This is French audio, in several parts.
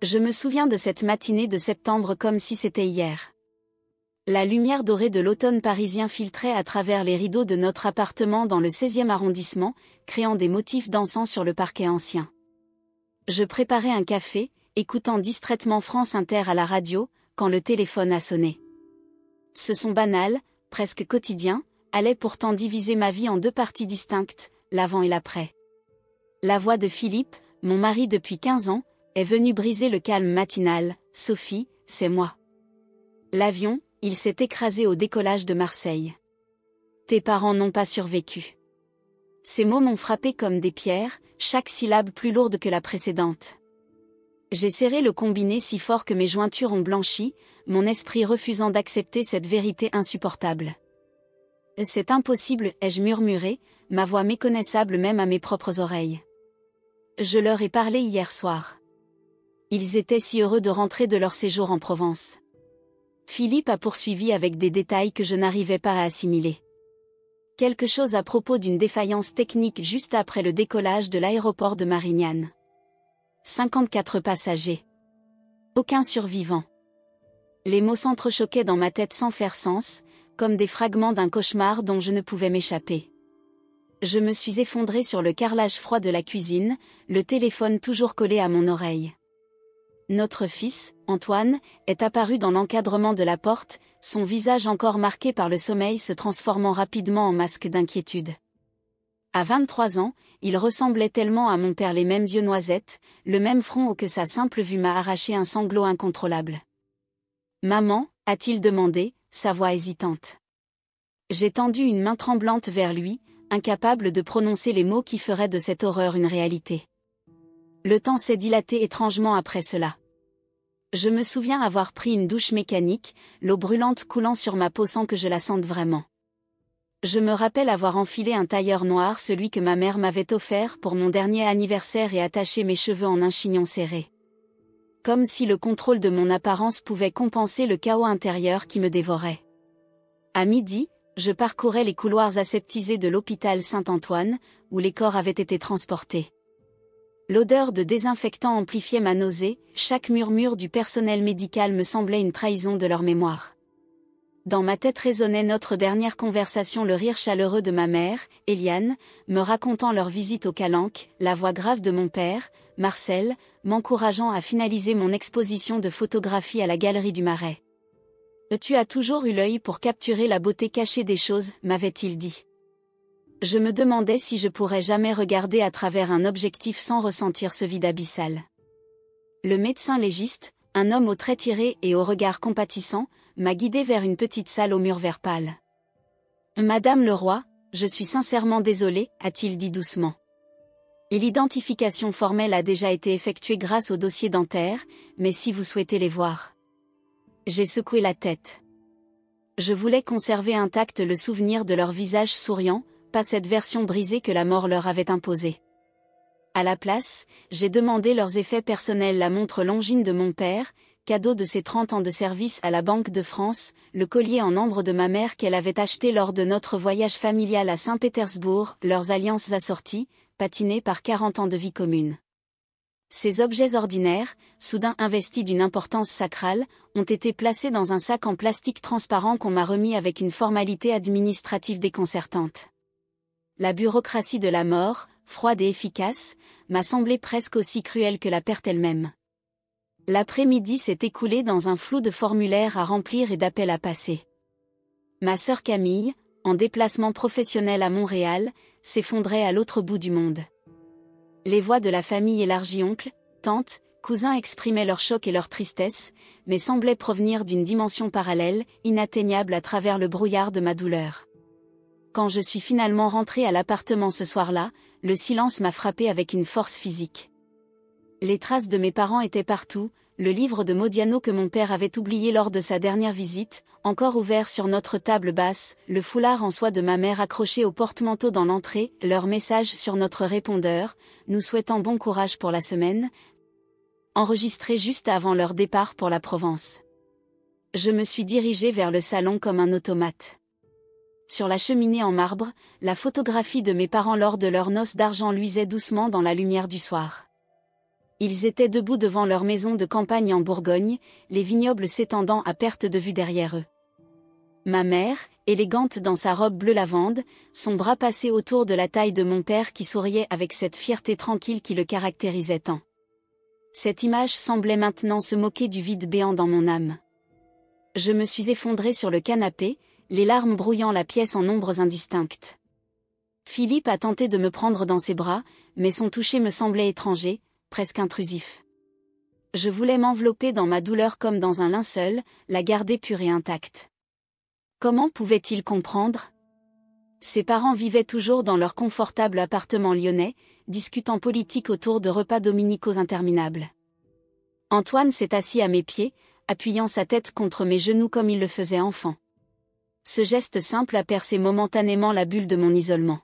Je me souviens de cette matinée de septembre comme si c'était hier. La lumière dorée de l'automne parisien filtrait à travers les rideaux de notre appartement dans le 16e arrondissement, créant des motifs dansants sur le parquet ancien. Je préparais un café, écoutant distraitement France Inter à la radio, quand le téléphone a sonné. Ce son banal, presque quotidien, allait pourtant diviser ma vie en deux parties distinctes, l'avant et l'après. La voix de Philippe, mon mari depuis 15 ans, est venue briser le calme matinal. « Sophie, c'est moi. » L'avion, il s'est écrasé au décollage de Marseille. Tes parents n'ont pas survécu. Ces mots m'ont frappé comme des pierres, chaque syllabe plus lourde que la précédente. J'ai serré le combiné si fort que mes jointures ont blanchi, mon esprit refusant d'accepter cette vérité insupportable. C'est impossible, ai-je murmuré, ma voix méconnaissable même à mes propres oreilles. Je leur ai parlé hier soir. Ils étaient si heureux de rentrer de leur séjour en Provence. Philippe a poursuivi avec des détails que je n'arrivais pas à assimiler. Quelque chose à propos d'une défaillance technique juste après le décollage de l'aéroport de Marignane. 54 passagers. Aucun survivant. Les mots s'entrechoquaient dans ma tête sans faire sens, comme des fragments d'un cauchemar dont je ne pouvais m'échapper. Je me suis effondrée sur le carrelage froid de la cuisine, le téléphone toujours collé à mon oreille. Notre fils, Antoine, est apparu dans l'encadrement de la porte, son visage encore marqué par le sommeil se transformant rapidement en masque d'inquiétude. À 23 ans, il ressemblait tellement à mon père, les mêmes yeux noisettes, le même front que sa simple vue m'a arraché un sanglot incontrôlable. « Maman » a-t-il demandé, sa voix hésitante. J'ai tendu une main tremblante vers lui, incapable de prononcer les mots qui feraient de cette horreur une réalité. Le temps s'est dilaté étrangement après cela. Je me souviens avoir pris une douche mécanique, l'eau brûlante coulant sur ma peau sans que je la sente vraiment. Je me rappelle avoir enfilé un tailleur noir, celui que ma mère m'avait offert pour mon dernier anniversaire, et attaché mes cheveux en un chignon serré. Comme si le contrôle de mon apparence pouvait compenser le chaos intérieur qui me dévorait. À midi, je parcourais les couloirs aseptisés de l'hôpital Saint-Antoine, où les corps avaient été transportés. L'odeur de désinfectant amplifiait ma nausée, chaque murmure du personnel médical me semblait une trahison de leur mémoire. Dans ma tête résonnait notre dernière conversation, le rire chaleureux de ma mère, Eliane, me racontant leur visite au Calanque, la voix grave de mon père, Marcel, m'encourageant à finaliser mon exposition de photographie à la Galerie du Marais. « Tu as toujours eu l'œil pour capturer la beauté cachée des choses », m'avait-il dit. Je me demandais si je pourrais jamais regarder à travers un objectif sans ressentir ce vide abyssal. Le médecin légiste, un homme aux traits tirés et au regard compatissant, m'a guidé vers une petite salle aux murs vert pâle. « Madame Leroy, je suis sincèrement désolé », a-t-il dit doucement. Et l'identification formelle a déjà été effectuée grâce au dossier dentaire, mais si vous souhaitez les voir. J'ai secoué la tête. Je voulais conserver intact le souvenir de leur visage souriant, pas cette version brisée que la mort leur avait imposée. À la place, j'ai demandé leurs effets personnels, la montre Longines de mon père, cadeau de ses 30 ans de service à la Banque de France, le collier en ambre de ma mère qu'elle avait acheté lors de notre voyage familial à Saint-Pétersbourg, leurs alliances assorties, patinées par 40 ans de vie commune. Ces objets ordinaires, soudain investis d'une importance sacrale, ont été placés dans un sac en plastique transparent qu'on m'a remis avec une formalité administrative déconcertante. La bureaucratie de la mort, froide et efficace, m'a semblé presque aussi cruelle que la perte elle-même. L'après-midi s'est écoulé dans un flou de formulaires à remplir et d'appels à passer. Ma sœur Camille, en déplacement professionnel à Montréal, s'effondrait à l'autre bout du monde. Les voix de la famille élargie, oncles, tantes, cousins exprimaient leur choc et leur tristesse, mais semblaient provenir d'une dimension parallèle, inatteignable à travers le brouillard de ma douleur. Quand je suis finalement rentrée à l'appartement ce soir-là, le silence m'a frappée avec une force physique. Les traces de mes parents étaient partout, le livre de Modiano que mon père avait oublié lors de sa dernière visite, encore ouvert sur notre table basse, le foulard en soie de ma mère accroché au porte-manteau dans l'entrée, leur message sur notre répondeur, nous souhaitant bon courage pour la semaine, enregistré juste avant leur départ pour la Provence. Je me suis dirigée vers le salon comme un automate. Sur la cheminée en marbre, la photographie de mes parents lors de leurs noces d'argent luisait doucement dans la lumière du soir. Ils étaient debout devant leur maison de campagne en Bourgogne, les vignobles s'étendant à perte de vue derrière eux. Ma mère, élégante dans sa robe bleu lavande, son bras passé autour de la taille de mon père qui souriait avec cette fierté tranquille qui le caractérisait tant. Cette image semblait maintenant se moquer du vide béant dans mon âme. Je me suis effondrée sur le canapé, les larmes brouillant la pièce en ombres indistinctes. Philippe a tenté de me prendre dans ses bras, mais son toucher me semblait étranger, presque intrusif. Je voulais m'envelopper dans ma douleur comme dans un linceul, la garder pure et intacte. Comment pouvait-il comprendre ? Ses parents vivaient toujours dans leur confortable appartement lyonnais, discutant politique autour de repas dominicaux interminables. Antoine s'est assis à mes pieds, appuyant sa tête contre mes genoux comme il le faisait enfant. Ce geste simple a percé momentanément la bulle de mon isolement.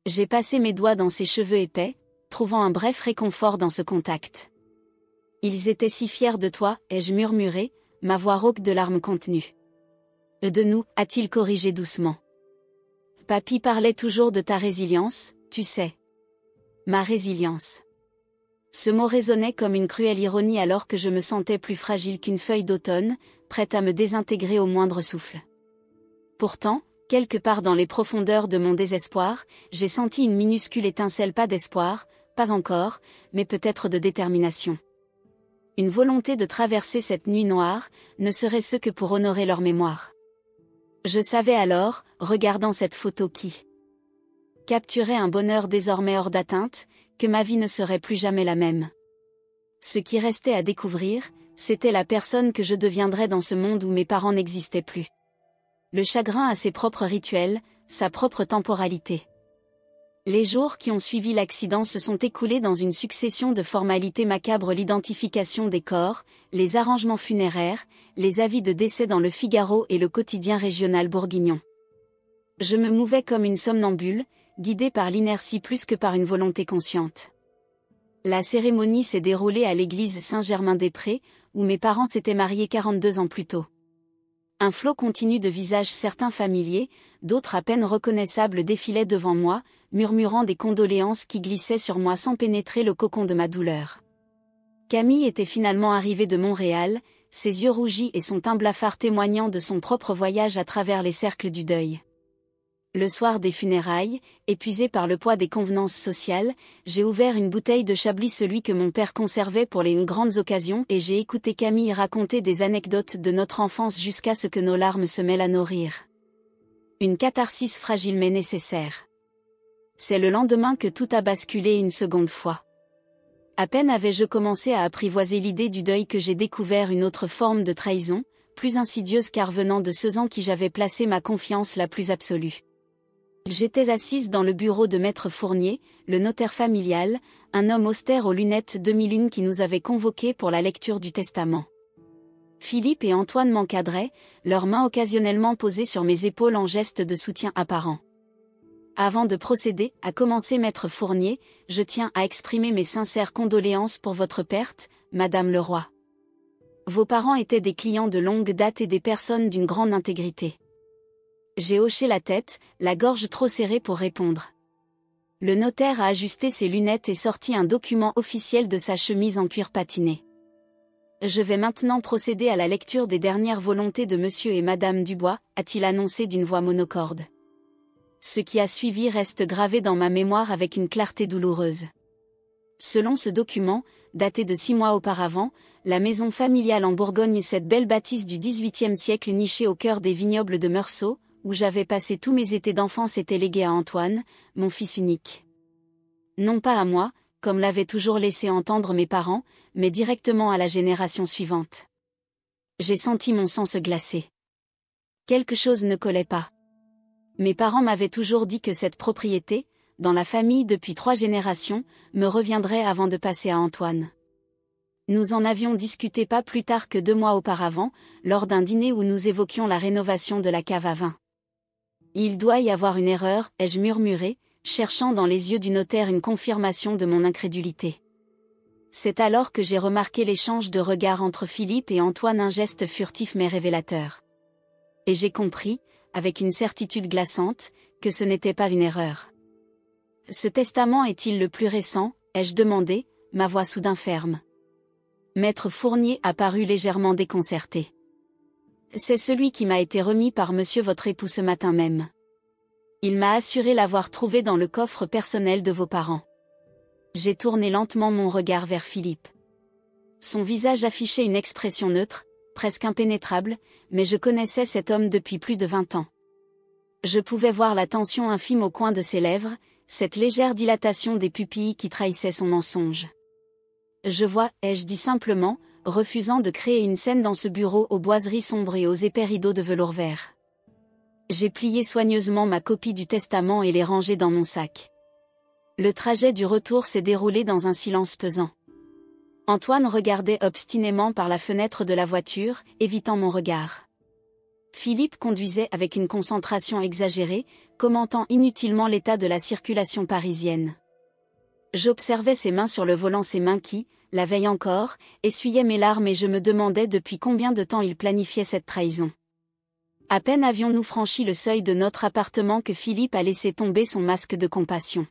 J'ai passé mes doigts dans ses cheveux épais, trouvant un bref réconfort dans ce contact. « Ils étaient si fiers de toi », ai-je murmuré, ma voix rauque de larmes contenues. « De nous », a-t-il corrigé doucement. « Papy parlait toujours de ta résilience, tu sais. » Ma résilience. Ce mot résonnait comme une cruelle ironie alors que je me sentais plus fragile qu'une feuille d'automne, prête à me désintégrer au moindre souffle. Pourtant, quelque part dans les profondeurs de mon désespoir, j'ai senti une minuscule étincelle, pas d'espoir, pas encore, mais peut-être de détermination. Une volonté de traverser cette nuit noire, ne serait-ce que pour honorer leur mémoire. Je savais alors, regardant cette photo qui capturait un bonheur désormais hors d'atteinte, que ma vie ne serait plus jamais la même. Ce qui restait à découvrir, c'était la personne que je deviendrais dans ce monde où mes parents n'existaient plus. Le chagrin a ses propres rituels, sa propre temporalité. Les jours qui ont suivi l'accident se sont écoulés dans une succession de formalités macabres: l'identification des corps, les arrangements funéraires, les avis de décès dans le Figaro et le quotidien régional bourguignon. Je me mouvais comme une somnambule, guidée par l'inertie plus que par une volonté consciente. La cérémonie s'est déroulée à l'église Saint-Germain-des-Prés, où mes parents s'étaient mariés 42 ans plus tôt. Un flot continu de visages, certains familiers, d'autres à peine reconnaissables, défilaient devant moi, murmurant des condoléances qui glissaient sur moi sans pénétrer le cocon de ma douleur. Camille était finalement arrivée de Montréal, ses yeux rougis et son teint blafard témoignant de son propre voyage à travers les cercles du deuil. Le soir des funérailles, épuisé par le poids des convenances sociales, j'ai ouvert une bouteille de Chablis, celui que mon père conservait pour les grandes occasions, et j'ai écouté Camille raconter des anecdotes de notre enfance jusqu'à ce que nos larmes se mêlent à nos rires. Une catharsis fragile mais nécessaire. C'est le lendemain que tout a basculé une seconde fois. À peine avais-je commencé à apprivoiser l'idée du deuil que j'ai découvert une autre forme de trahison, plus insidieuse car venant de ceux en qui j'avais placé ma confiance la plus absolue. J'étais assise dans le bureau de Maître Fournier, le notaire familial, un homme austère aux lunettes demi-lune qui nous avait convoqués pour la lecture du testament. Philippe et Antoine m'encadraient, leurs mains occasionnellement posées sur mes épaules en geste de soutien apparent. Avant de procéder, a commencé Maître Fournier, je tiens à exprimer mes sincères condoléances pour votre perte, Madame Leroy. Vos parents étaient des clients de longue date et des personnes d'une grande intégrité. J'ai hoché la tête, la gorge trop serrée pour répondre. Le notaire a ajusté ses lunettes et sorti un document officiel de sa chemise en cuir patiné. Je vais maintenant procéder à la lecture des dernières volontés de Monsieur et Madame Dubois, a-t-il annoncé d'une voix monocorde. Ce qui a suivi reste gravé dans ma mémoire avec une clarté douloureuse. Selon ce document, daté de 6 mois auparavant, la maison familiale en Bourgogne, cette belle bâtisse du XVIIIe siècle nichée au cœur des vignobles de Meursault, où j'avais passé tous mes étés d'enfance, était léguée à Antoine, mon fils unique. Non pas à moi, comme l'avaient toujours laissé entendre mes parents, mais directement à la génération suivante. J'ai senti mon sang se glacer. Quelque chose ne collait pas. Mes parents m'avaient toujours dit que cette propriété, dans la famille depuis 3 générations, me reviendrait avant de passer à Antoine. Nous en avions discuté pas plus tard que 2 mois auparavant, lors d'un dîner où nous évoquions la rénovation de la cave à vin. Il doit y avoir une erreur, ai-je murmuré, cherchant dans les yeux du notaire une confirmation de mon incrédulité. C'est alors que j'ai remarqué l'échange de regards entre Philippe et Antoine, un geste furtif mais révélateur. Et j'ai compris, avec une certitude glaçante, que ce n'était pas une erreur. Ce testament est-il le plus récent, ai-je demandé, ma voix soudain ferme. Maître Fournier apparut légèrement déconcerté. C'est celui qui m'a été remis par monsieur votre époux ce matin même. Il m'a assuré l'avoir trouvé dans le coffre personnel de vos parents. J'ai tourné lentement mon regard vers Philippe. Son visage affichait une expression neutre, presque impénétrable, mais je connaissais cet homme depuis plus de 20 ans. Je pouvais voir la tension infime au coin de ses lèvres, cette légère dilatation des pupilles qui trahissait son mensonge. Je vois, ai-je dit simplement, refusant de créer une scène dans ce bureau aux boiseries sombres et aux épais rideaux de velours vert. J'ai plié soigneusement ma copie du testament et l'ai rangée dans mon sac. Le trajet du retour s'est déroulé dans un silence pesant. Antoine regardait obstinément par la fenêtre de la voiture, évitant mon regard. Philippe conduisait avec une concentration exagérée, commentant inutilement l'état de la circulation parisienne. J'observais ses mains sur le volant, ses mains qui, la veille encore, essuyaient mes larmes et je me demandais depuis combien de temps il planifiait cette trahison. À peine avions-nous franchi le seuil de notre appartement que Philippe a laissé tomber son masque de compassion.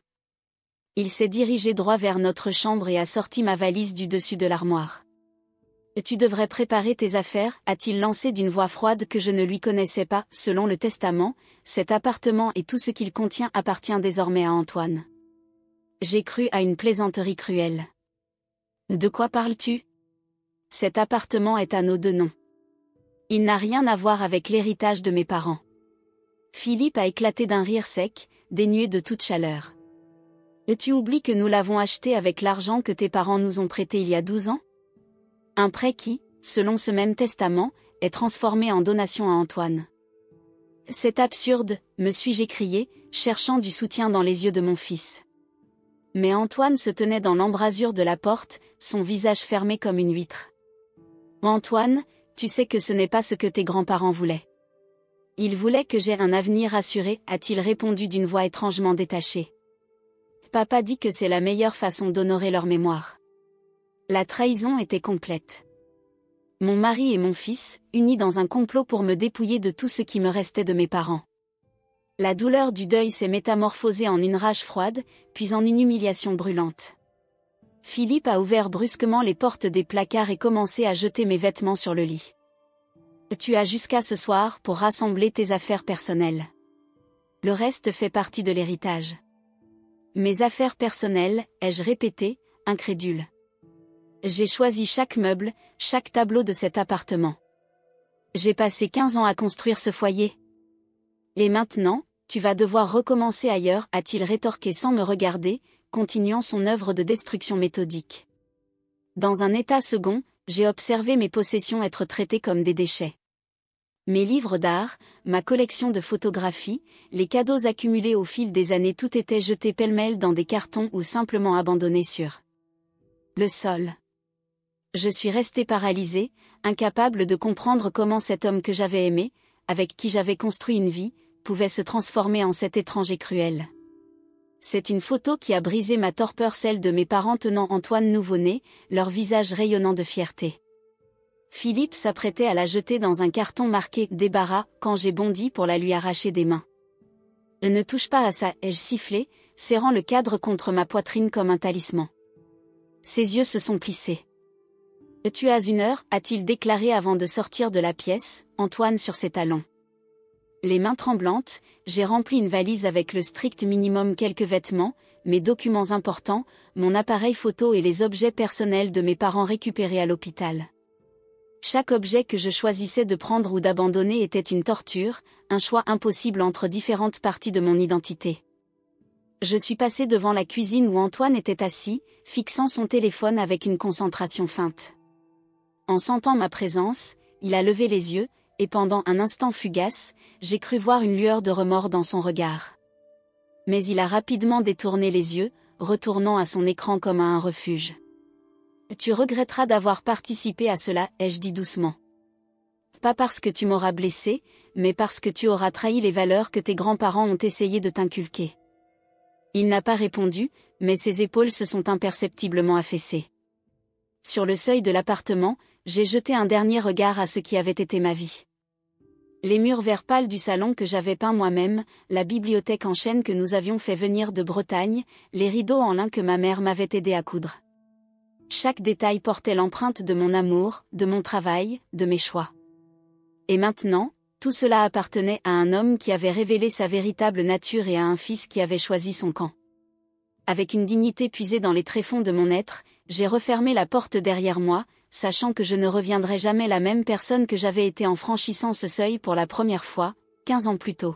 Il s'est dirigé droit vers notre chambre et a sorti ma valise du dessus de l'armoire. « Tu devrais préparer tes affaires » a-t-il lancé d'une voix froide que je ne lui connaissais pas. Selon le testament, cet appartement et tout ce qu'il contient appartient désormais à Antoine. J'ai cru à une plaisanterie cruelle. De quoi parles-tu? Cet appartement est à nos deux noms. Il n'a rien à voir avec l'héritage de mes parents. Philippe a éclaté d'un rire sec, dénué de toute chaleur. Tu oublies que nous l'avons acheté avec l'argent que tes parents nous ont prêté il y a 12 ans? Un prêt qui, selon ce même testament, est transformé en donation à Antoine. C'est absurde, me suis-je écrié, cherchant du soutien dans les yeux de mon fils. Mais Antoine se tenait dans l'embrasure de la porte, son visage fermé comme une huître. Antoine, tu sais que ce n'est pas ce que tes grands-parents voulaient. Ils voulaient que j'aie un avenir assuré, a-t-il répondu d'une voix étrangement détachée. Papa dit que c'est la meilleure façon d'honorer leur mémoire. La trahison était complète. Mon mari et mon fils, unis dans un complot pour me dépouiller de tout ce qui me restait de mes parents. La douleur du deuil s'est métamorphosée en une rage froide, puis en une humiliation brûlante. Philippe a ouvert brusquement les portes des placards et commencé à jeter mes vêtements sur le lit. Tu as jusqu'à ce soir pour rassembler tes affaires personnelles. Le reste fait partie de l'héritage. Mes affaires personnelles, ai-je répété, incrédule. J'ai choisi chaque meuble, chaque tableau de cet appartement. J'ai passé 15 ans à construire ce foyer. Et maintenant, tu vas devoir recommencer ailleurs, a-t-il rétorqué sans me regarder, continuant son œuvre de destruction méthodique. Dans un état second, j'ai observé mes possessions être traitées comme des déchets. Mes livres d'art, ma collection de photographies, les cadeaux accumulés au fil des années, tout était jeté pêle-mêle dans des cartons ou simplement abandonné sur le sol. Je suis resté paralysé, incapable de comprendre comment cet homme que j'avais aimé, avec qui j'avais construit une vie, pouvait se transformer en cet étranger cruel. C'est une photo qui a brisé ma torpeur, celle de mes parents tenant Antoine nouveau-né, leur visage rayonnant de fierté. Philippe s'apprêtait à la jeter dans un carton marqué « Débarras » quand j'ai bondi pour la lui arracher des mains. « Ne touche pas à ça », ai-je sifflé, serrant le cadre contre ma poitrine comme un talisman. Ses yeux se sont plissés. « Tu as 1 heure » a-t-il déclaré avant de sortir de la pièce, Antoine sur ses talons. Les mains tremblantes, j'ai rempli une valise avec le strict minimum, quelques vêtements, mes documents importants, mon appareil photo et les objets personnels de mes parents récupérés à l'hôpital. Chaque objet que je choisissais de prendre ou d'abandonner était une torture, un choix impossible entre différentes parties de mon identité. Je suis passé devant la cuisine où Antoine était assis, fixant son téléphone avec une concentration feinte. En sentant ma présence, il a levé les yeux, et pendant un instant fugace, j'ai cru voir une lueur de remords dans son regard. Mais il a rapidement détourné les yeux, retournant à son écran comme à un refuge. Tu regretteras d'avoir participé à cela, ai-je dit doucement. Pas parce que tu m'auras blessé, mais parce que tu auras trahi les valeurs que tes grands-parents ont essayé de t'inculquer. Il n'a pas répondu, mais ses épaules se sont imperceptiblement affaissées. Sur le seuil de l'appartement, j'ai jeté un dernier regard à ce qui avait été ma vie. Les murs vert pâle du salon que j'avais peint moi-même, la bibliothèque en chêne que nous avions fait venir de Bretagne, les rideaux en lin que ma mère m'avait aidé à coudre. Chaque détail portait l'empreinte de mon amour, de mon travail, de mes choix. Et maintenant, tout cela appartenait à un homme qui avait révélé sa véritable nature et à un fils qui avait choisi son camp. Avec une dignité puisée dans les tréfonds de mon être, j'ai refermé la porte derrière moi, sachant que je ne reviendrai jamais la même personne que j'avais été en franchissant ce seuil pour la première fois, 15 ans plus tôt.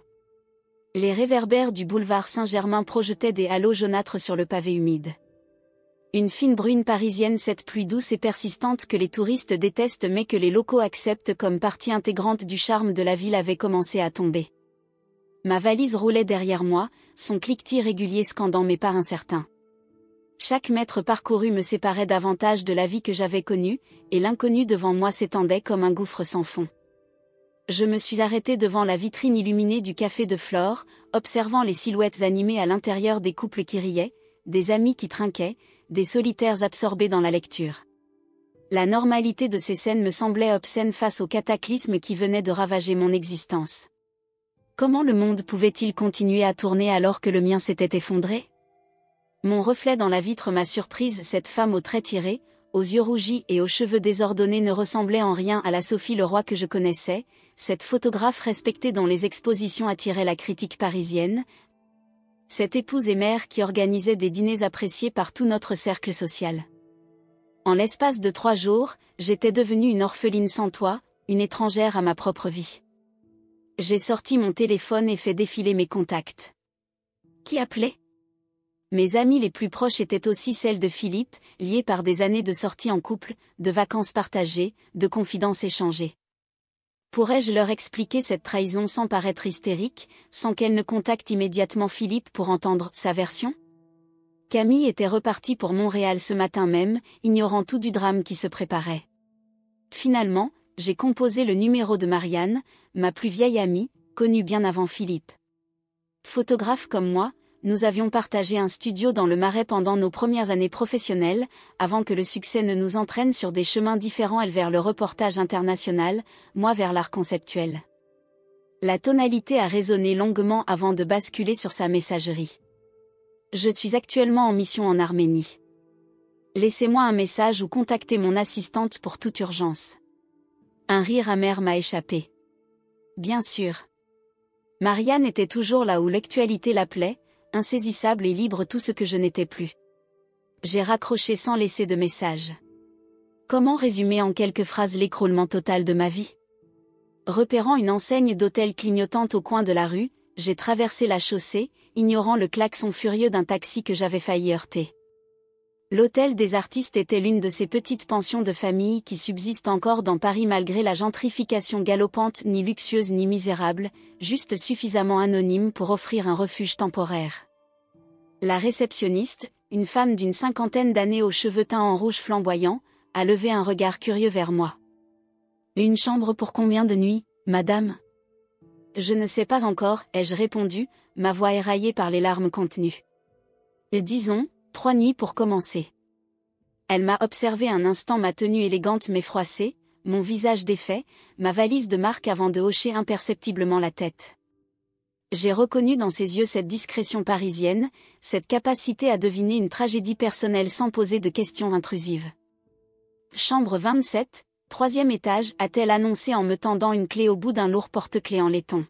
Les réverbères du boulevard Saint-Germain projetaient des halos jaunâtres sur le pavé humide. Une fine brune parisienne, cette pluie douce et persistante que les touristes détestent mais que les locaux acceptent comme partie intégrante du charme de la ville, avait commencé à tomber. Ma valise roulait derrière moi, son cliquetis régulier scandant mes pas incertains. Chaque mètre parcouru me séparait davantage de la vie que j'avais connue, et l'inconnu devant moi s'étendait comme un gouffre sans fond. Je me suis arrêtée devant la vitrine illuminée du café de Flore, observant les silhouettes animées à l'intérieur des couples qui riaient, des amis qui trinquaient, des solitaires absorbés dans la lecture. La normalité de ces scènes me semblait obscène face au cataclysme qui venait de ravager mon existence. Comment le monde pouvait-il continuer à tourner alors que le mien s'était effondré ? Mon reflet dans la vitre m'a surprise. Cette femme aux traits tirés, aux yeux rougis et aux cheveux désordonnés ne ressemblait en rien à la Sophie Leroy que je connaissais, cette photographe respectée dont les expositions attiraient la critique parisienne, cette épouse et mère qui organisait des dîners appréciés par tout notre cercle social. En l'espace de 3 jours, j'étais devenue une orpheline sans toit, une étrangère à ma propre vie. J'ai sorti mon téléphone et fait défiler mes contacts. Qui appelait ? Mes amies les plus proches étaient aussi celles de Philippe, liées par des années de sorties en couple, de vacances partagées, de confidences échangées. Pourrais-je leur expliquer cette trahison sans paraître hystérique, sans qu'elle ne contacte immédiatement Philippe pour entendre sa version ? Camille était repartie pour Montréal ce matin même, ignorant tout du drame qui se préparait. Finalement, j'ai composé le numéro de Marianne, ma plus vieille amie, connue bien avant Philippe. Photographe comme moi, nous avions partagé un studio dans le Marais pendant nos premières années professionnelles, avant que le succès ne nous entraîne sur des chemins différents, elle vers le reportage international, moi vers l'art conceptuel. La tonalité a résonné longuement avant de basculer sur sa messagerie. Je suis actuellement en mission en Arménie. Laissez-moi un message ou contactez mon assistante pour toute urgence. Un rire amer m'a échappé. Bien sûr. Marianne était toujours là où l'actualité l'appelait, insaisissable et libre, tout ce que je n'étais plus. J'ai raccroché sans laisser de message. Comment résumer en quelques phrases l'écroulement total de ma vie ? Repérant une enseigne d'hôtel clignotante au coin de la rue, j'ai traversé la chaussée, ignorant le klaxon furieux d'un taxi que j'avais failli heurter. L'hôtel des Artistes était l'une de ces petites pensions de famille qui subsistent encore dans Paris malgré la gentrification galopante, ni luxueuse ni misérable, juste suffisamment anonyme pour offrir un refuge temporaire. La réceptionniste, une femme d'une 50aine d'années aux cheveux teints en rouge flamboyant, a levé un regard curieux vers moi. « Une chambre pour combien de nuits, madame ?» « Je ne sais pas encore, ai-je répondu, ma voix éraillée par les larmes contenues. « Disons, 3 nuits pour commencer. » Elle m'a observé un instant, ma tenue élégante mais froissée, mon visage défait, ma valise de marque avant de hocher imperceptiblement la tête. J'ai reconnu dans ses yeux cette discrétion parisienne, cette capacité à deviner une tragédie personnelle sans poser de questions intrusives. « Chambre 27, 3e étage, a-t-elle annoncé en me tendant une clé au bout d'un lourd porte-clés en laiton.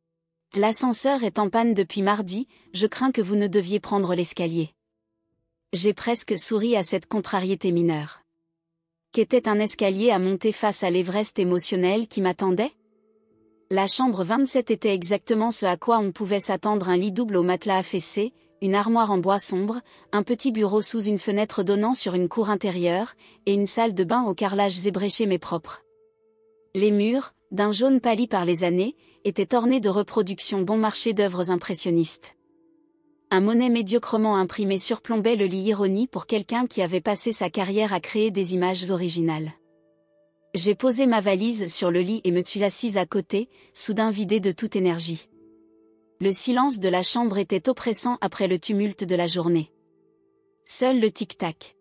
« L'ascenseur est en panne depuis mardi, je crains que vous ne deviez prendre l'escalier. » J'ai presque souri à cette contrariété mineure. Qu'était un escalier à monter face à l'Everest émotionnel qui m'attendait ? La chambre 27 était exactement ce à quoi on pouvait s'attendre, un lit double au matelas affaissé, une armoire en bois sombre, un petit bureau sous une fenêtre donnant sur une cour intérieure, et une salle de bain au carrelage zébréché mais propre. Les murs, d'un jaune pâli par les années, étaient ornés de reproductions bon marché d'œuvres impressionnistes. Un Monet médiocrement imprimé surplombait le lit, ironie pour quelqu'un qui avait passé sa carrière à créer des images originales. J'ai posé ma valise sur le lit et me suis assise à côté, soudain vidée de toute énergie. Le silence de la chambre était oppressant après le tumulte de la journée. Seul le tic-tac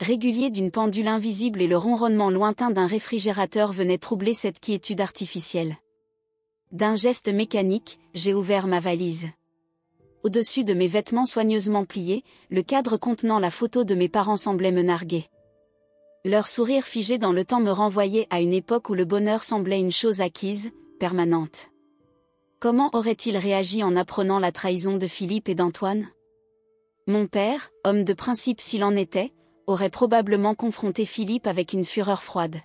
régulier d'une pendule invisible et le ronronnement lointain d'un réfrigérateur venaient troubler cette quiétude artificielle. D'un geste mécanique, j'ai ouvert ma valise. Au-dessus de mes vêtements soigneusement pliés, le cadre contenant la photo de mes parents semblait me narguer. Leur sourire figé dans le temps me renvoyait à une époque où le bonheur semblait une chose acquise, permanente. Comment aurait-il réagi en apprenant la trahison de Philippe et d'Antoine? Mon père, homme de principe s'il en était, aurait probablement confronté Philippe avec une fureur froide.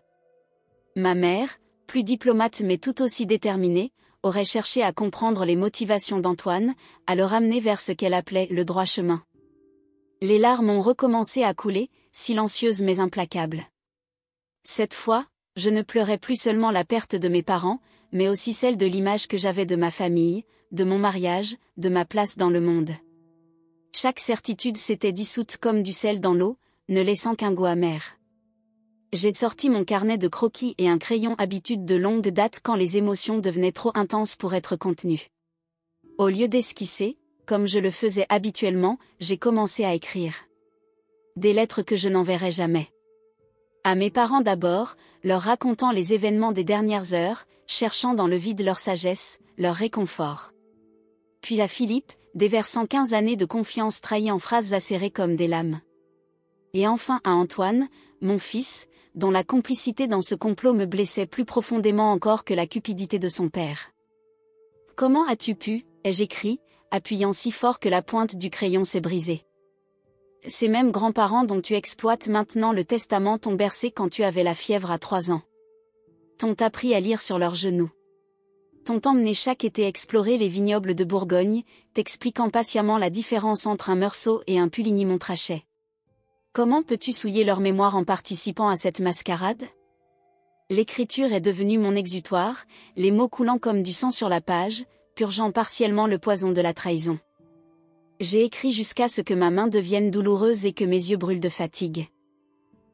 Ma mère, plus diplomate mais tout aussi déterminée, aurait cherché à comprendre les motivations d'Antoine, à le ramener vers ce qu'elle appelait le droit chemin. Les larmes ont recommencé à couler, silencieuses mais implacables. Cette fois, je ne pleurais plus seulement la perte de mes parents, mais aussi celle de l'image que j'avais de ma famille, de mon mariage, de ma place dans le monde. Chaque certitude s'était dissoute comme du sel dans l'eau, ne laissant qu'un goût amer. J'ai sorti mon carnet de croquis et un crayon, habitude de longue date quand les émotions devenaient trop intenses pour être contenues. Au lieu d'esquisser, comme je le faisais habituellement, j'ai commencé à écrire. Des lettres que je n'enverrai jamais. À mes parents d'abord, leur racontant les événements des dernières heures, cherchant dans le vide leur sagesse, leur réconfort. Puis à Philippe, déversant 15 années de confiance trahies en phrases acérées comme des lames. Et enfin à Antoine, mon fils, dont la complicité dans ce complot me blessait plus profondément encore que la cupidité de son père. « Comment as-tu pu » ai-je écrit, appuyant si fort que la pointe du crayon s'est brisée. « Ces mêmes grands-parents dont tu exploites maintenant le testament t'ont bercé quand tu avais la fièvre à 3 ans. T'ont appris à lire sur leurs genoux. T'ont emmené chaque été explorer les vignobles de Bourgogne, t'expliquant patiemment la différence entre un Meursault et un Puligny-Montrachet. Comment peux-tu souiller leur mémoire en participant à cette mascarade ? L'écriture est devenue mon exutoire, les mots coulant comme du sang sur la page, purgeant partiellement le poison de la trahison. J'ai écrit jusqu'à ce que ma main devienne douloureuse et que mes yeux brûlent de fatigue.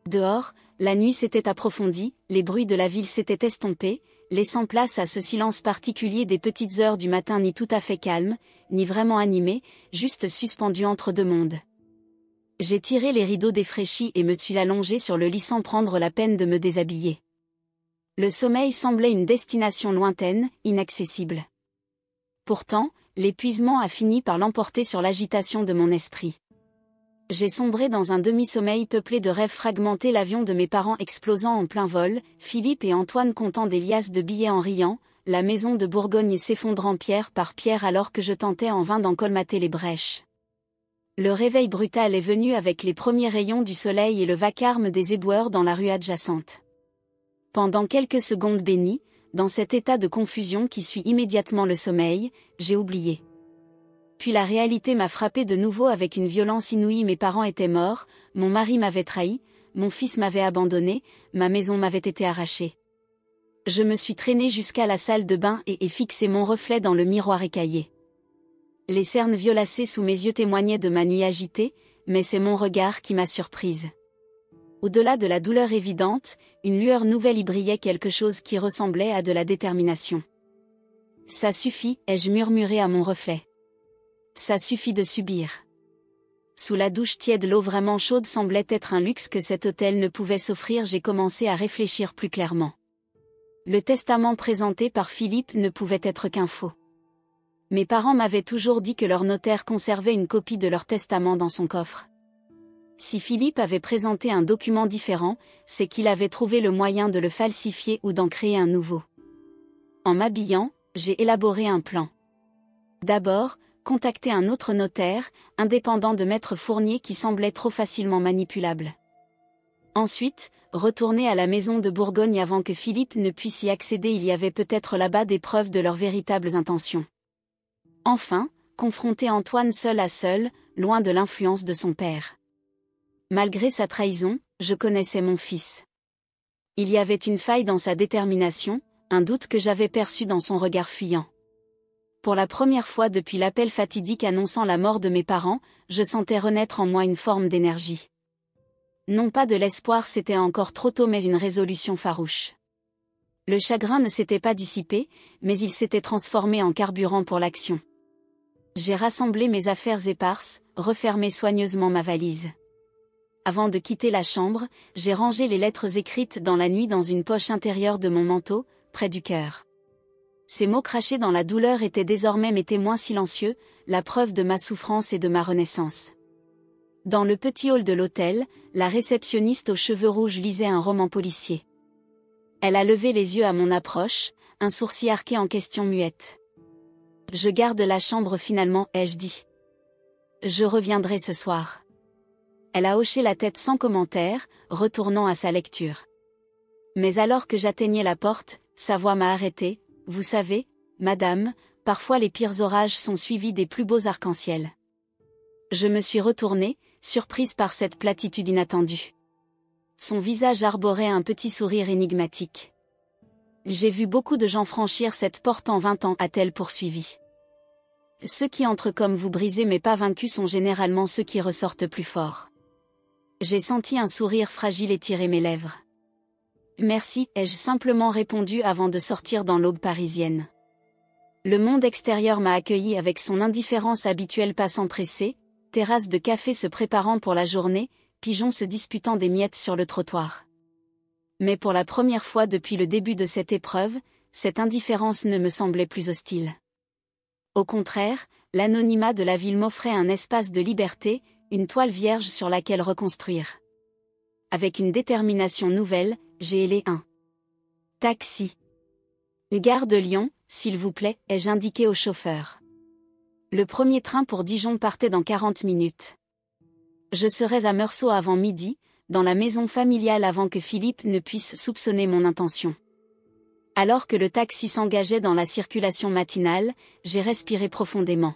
Dehors, la nuit s'était approfondie, les bruits de la ville s'étaient estompés, laissant place à ce silence particulier des petites heures du matin, ni tout à fait calme, ni vraiment animé, juste suspendu entre deux mondes. J'ai tiré les rideaux défraîchis et me suis allongé sur le lit sans prendre la peine de me déshabiller. Le sommeil semblait une destination lointaine, inaccessible. Pourtant, l'épuisement a fini par l'emporter sur l'agitation de mon esprit. J'ai sombré dans un demi-sommeil peuplé de rêves fragmentés, l'avion de mes parents explosant en plein vol, Philippe et Antoine comptant des liasses de billets en riant, la maison de Bourgogne s'effondrant pierre par pierre alors que je tentais en vain d'en colmater les brèches. Le réveil brutal est venu avec les premiers rayons du soleil et le vacarme des éboueurs dans la rue adjacente. Pendant quelques secondes bénies, dans cet état de confusion qui suit immédiatement le sommeil, j'ai oublié. Puis la réalité m'a frappé de nouveau avec une violence inouïe. Mes parents étaient morts, mon mari m'avait trahi, mon fils m'avait abandonné, ma maison m'avait été arrachée. Je me suis traîné jusqu'à la salle de bain et ai fixé mon reflet dans le miroir écaillé. Les cernes violacées sous mes yeux témoignaient de ma nuit agitée, mais c'est mon regard qui m'a surprise. Au-delà de la douleur évidente, une lueur nouvelle y brillait, quelque chose qui ressemblait à de la détermination. « Ça suffit », ai-je murmuré à mon reflet. « Ça suffit de subir. » Sous la douche tiède, l'eau vraiment chaude semblait être un luxe que cet hôtel ne pouvait s'offrir. J'ai commencé à réfléchir plus clairement. Le testament présenté par Philippe ne pouvait être qu'un faux. Mes parents m'avaient toujours dit que leur notaire conservait une copie de leur testament dans son coffre. Si Philippe avait présenté un document différent, c'est qu'il avait trouvé le moyen de le falsifier ou d'en créer un nouveau. En m'habillant, j'ai élaboré un plan. D'abord, contacter un autre notaire, indépendant de Maître Fournier qui semblait trop facilement manipulable. Ensuite, retourner à la maison de Bourgogne avant que Philippe ne puisse y accéder. Il y avait peut-être là-bas des preuves de leurs véritables intentions. Enfin, confronter Antoine seul à seul, loin de l'influence de son père. Malgré sa trahison, je connaissais mon fils. Il y avait une faille dans sa détermination, un doute que j'avais perçu dans son regard fuyant. Pour la première fois depuis l'appel fatidique annonçant la mort de mes parents, je sentais renaître en moi une forme d'énergie. Non pas de l'espoir, c'était encore trop tôt, mais une résolution farouche. Le chagrin ne s'était pas dissipé, mais il s'était transformé en carburant pour l'action. J'ai rassemblé mes affaires éparses, refermé soigneusement ma valise. Avant de quitter la chambre, j'ai rangé les lettres écrites dans la nuit dans une poche intérieure de mon manteau, près du cœur. Ces mots crachés dans la douleur étaient désormais mes témoins silencieux, la preuve de ma souffrance et de ma renaissance. Dans le petit hall de l'hôtel, la réceptionniste aux cheveux rouges lisait un roman policier. Elle a levé les yeux à mon approche, un sourcil arqué en question muette. « Je garde la chambre finalement, ai-je dit. Je reviendrai ce soir. » Elle a hoché la tête sans commentaire, retournant à sa lecture. Mais alors que j'atteignais la porte, sa voix m'a arrêté. « Vous savez, madame, parfois les pires orages sont suivis des plus beaux arcs-en-ciel. » Je me suis retournée, surprise par cette platitude inattendue. Son visage arborait un petit sourire énigmatique. « J'ai vu beaucoup de gens franchir cette porte en 20 ans, a-t-elle poursuivi. Ceux qui entrent comme vous brisés mais pas vaincus sont généralement ceux qui ressortent plus forts. » J'ai senti un sourire fragile étirer mes lèvres. « Merci, ai-je simplement répondu avant de sortir dans l'aube parisienne. Le monde extérieur m'a accueilli avec son indifférence habituelle, passant pressé, terrasse de café se préparant pour la journée, pigeons se disputant des miettes sur le trottoir. Mais pour la première fois depuis le début de cette épreuve, cette indifférence ne me semblait plus hostile. Au contraire, l'anonymat de la ville m'offrait un espace de liberté, une toile vierge sur laquelle reconstruire. Avec une détermination nouvelle, j'ai hélé un taxi. « Gare de Lyon, s'il vous plaît, ai-je indiqué au chauffeur. Le premier train pour Dijon partait dans 40 minutes. Je serais à Meursault avant midi, dans la maison familiale avant que Philippe ne puisse soupçonner mon intention. » Alors que le taxi s'engageait dans la circulation matinale, j'ai respiré profondément.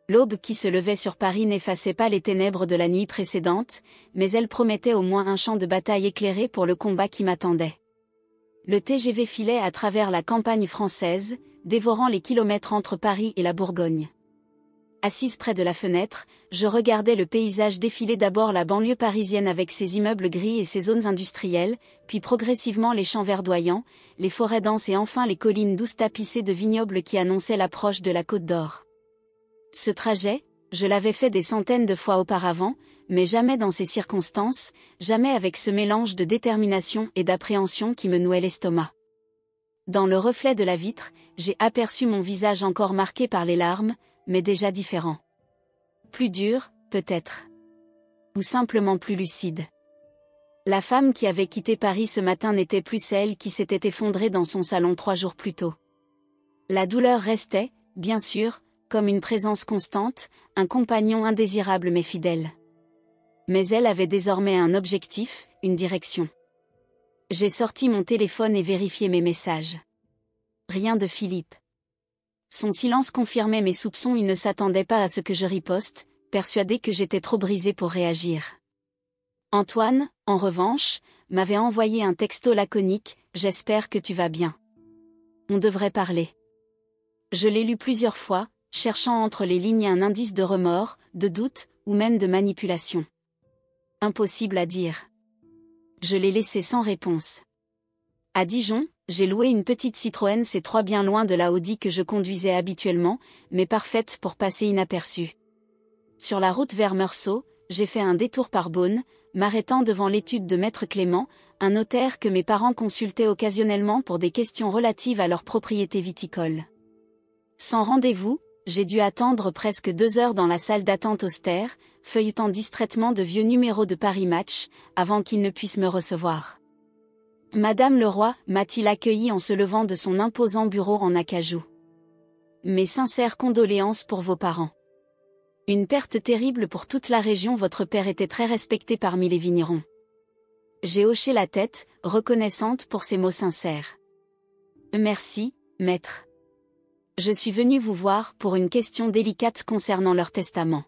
L'aube qui se levait sur Paris n'effaçait pas les ténèbres de la nuit précédente, mais elle promettait au moins un champ de bataille éclairé pour le combat qui m'attendait. Le TGV filait à travers la campagne française, dévorant les kilomètres entre Paris et la Bourgogne. Assise près de la fenêtre, je regardais le paysage défiler, d'abord la banlieue parisienne avec ses immeubles gris et ses zones industrielles, puis progressivement les champs verdoyants, les forêts denses et enfin les collines douces tapissées de vignobles qui annonçaient l'approche de la Côte d'Or. Ce trajet, je l'avais fait des centaines de fois auparavant, mais jamais dans ces circonstances, jamais avec ce mélange de détermination et d'appréhension qui me nouait l'estomac. Dans le reflet de la vitre, j'ai aperçu mon visage encore marqué par les larmes, mais déjà différent. Plus dur, peut-être. Ou simplement plus lucide. La femme qui avait quitté Paris ce matin n'était plus celle qui s'était effondrée dans son salon 3 jours plus tôt. La douleur restait, bien sûr, comme une présence constante, un compagnon indésirable mais fidèle. Mais elle avait désormais un objectif, une direction. J'ai sorti mon téléphone et vérifié mes messages. Rien de Philippe. Son silence confirmait mes soupçons, il ne s'attendait pas à ce que je riposte, persuadé que j'étais trop brisée pour réagir. Antoine, en revanche, m'avait envoyé un texto laconique, « J'espère que tu vas bien. On devrait parler. » Je l'ai lu plusieurs fois, cherchant entre les lignes un indice de remords, de doute, ou même de manipulation. Impossible à dire. Je l'ai laissé sans réponse. À Dijon, j'ai loué une petite Citroën C3 bien loin de la Audi que je conduisais habituellement, mais parfaite pour passer inaperçue. Sur la route vers Meursault, j'ai fait un détour par Beaune, m'arrêtant devant l'étude de Maître Clément, un notaire que mes parents consultaient occasionnellement pour des questions relatives à leur propriété viticole. Sans rendez-vous, j'ai dû attendre presque 2 heures dans la salle d'attente austère, feuilletant distraitement de vieux numéros de Paris Match, avant qu'il ne puisse me recevoir. « Madame Leroy » m'a-t-il accueilli en se levant de son imposant bureau en acajou. « Mes sincères condoléances pour vos parents. Une perte terrible pour toute la région, votre père était très respecté parmi les vignerons. » J'ai hoché la tête, reconnaissante pour ces mots sincères. « Merci, maître. Je suis venu vous voir pour une question délicate concernant leur testament. »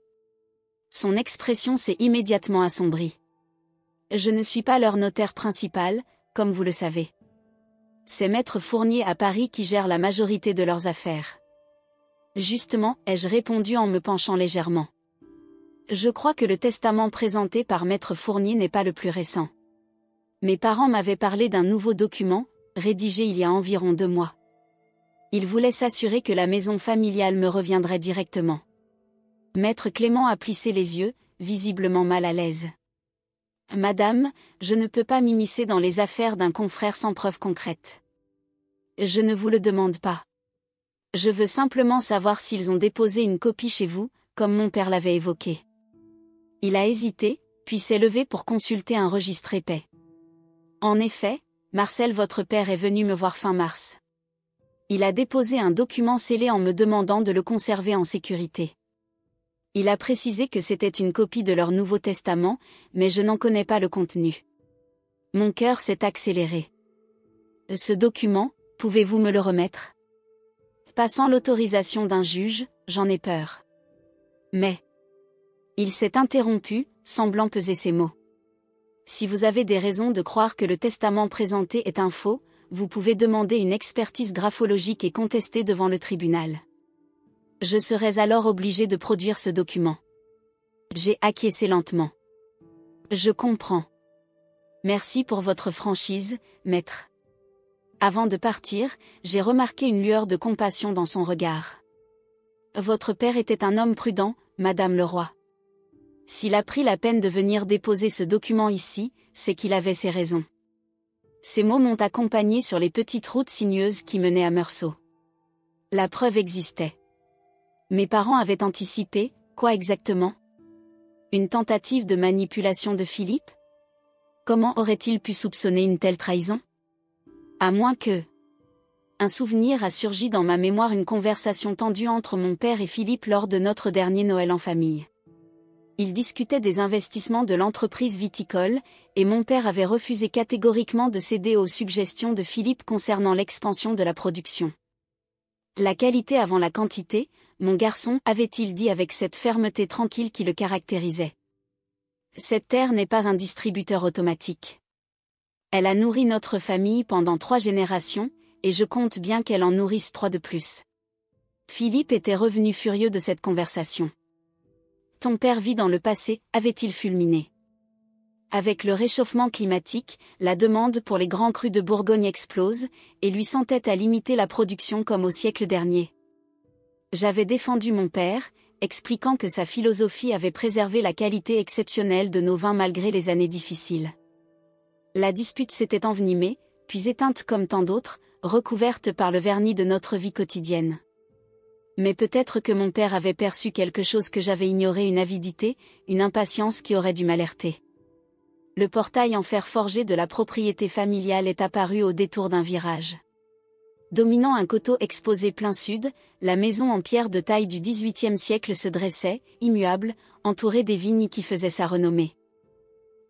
Son expression s'est immédiatement assombrie. « Je ne suis pas leur notaire principal, comme vous le savez. C'est Maître Fournier à Paris qui gère la majorité de leurs affaires. » Justement, ai-je répondu en me penchant légèrement. Je crois que le testament présenté par Maître Fournier n'est pas le plus récent. Mes parents m'avaient parlé d'un nouveau document, rédigé il y a environ 2 mois. Ils voulaient s'assurer que la maison familiale me reviendrait directement. Maître Clément a plissé les yeux, visiblement mal à l'aise. « Madame, je ne peux pas m'immiscer dans les affaires d'un confrère sans preuve concrète. Je ne vous le demande pas. Je veux simplement savoir s'ils ont déposé une copie chez vous, comme mon père l'avait évoqué. Il a hésité, puis s'est levé pour consulter un registre épais. En effet, Marcel votre père est venu me voir fin mars. Il a déposé un document scellé en me demandant de le conserver en sécurité. Il a précisé que c'était une copie de leur Nouveau Testament, mais je n'en connais pas le contenu. Mon cœur s'est accéléré. Ce document, pouvez-vous me le remettre? Passant l'autorisation d'un juge, j'en ai peur. Mais... Il s'est interrompu, semblant peser ses mots. Si vous avez des raisons de croire que le testament présenté est un faux, vous pouvez demander une expertise graphologique et contester devant le tribunal. Je serais alors obligé de produire ce document. J'ai acquiescé lentement. Je comprends. Merci pour votre franchise, maître. Avant de partir, j'ai remarqué une lueur de compassion dans son regard. Votre père était un homme prudent, Madame le roi. S'il a pris la peine de venir déposer ce document ici, c'est qu'il avait ses raisons. Ces mots m'ont accompagné sur les petites routes sinueuses qui menaient à Meursault. La preuve existait. Mes parents avaient anticipé, quoi exactement? Une tentative de manipulation de Philippe? Comment aurait-il pu soupçonner une telle trahison? À moins que... Un souvenir a surgi dans ma mémoire, une conversation tendue entre mon père et Philippe lors de notre dernier Noël en famille. Ils discutaient des investissements de l'entreprise viticole, et mon père avait refusé catégoriquement de céder aux suggestions de Philippe concernant l'expansion de la production. La qualité avant la quantité, mon garçon, avait-il dit avec cette fermeté tranquille qui le caractérisait. Cette terre n'est pas un distributeur automatique. Elle a nourri notre famille pendant 3 générations, et je compte bien qu'elle en nourrisse 3 de plus. Philippe était revenu furieux de cette conversation. Ton père vit dans le passé, avait-il fulminé. Avec le réchauffement climatique, la demande pour les grands crus de Bourgogne explose, et lui s'entête à limiter la production comme au siècle dernier. J'avais défendu mon père, expliquant que sa philosophie avait préservé la qualité exceptionnelle de nos vins malgré les années difficiles. La dispute s'était envenimée, puis éteinte comme tant d'autres, recouverte par le vernis de notre vie quotidienne. Mais peut-être que mon père avait perçu quelque chose que j'avais ignoré, une avidité, une impatience qui aurait dû m'alerter. Le portail en fer forgé de la propriété familiale est apparu au détour d'un virage. Dominant un coteau exposé plein sud, la maison en pierre de taille du XVIIIe siècle se dressait, immuable, entourée des vignes qui faisaient sa renommée.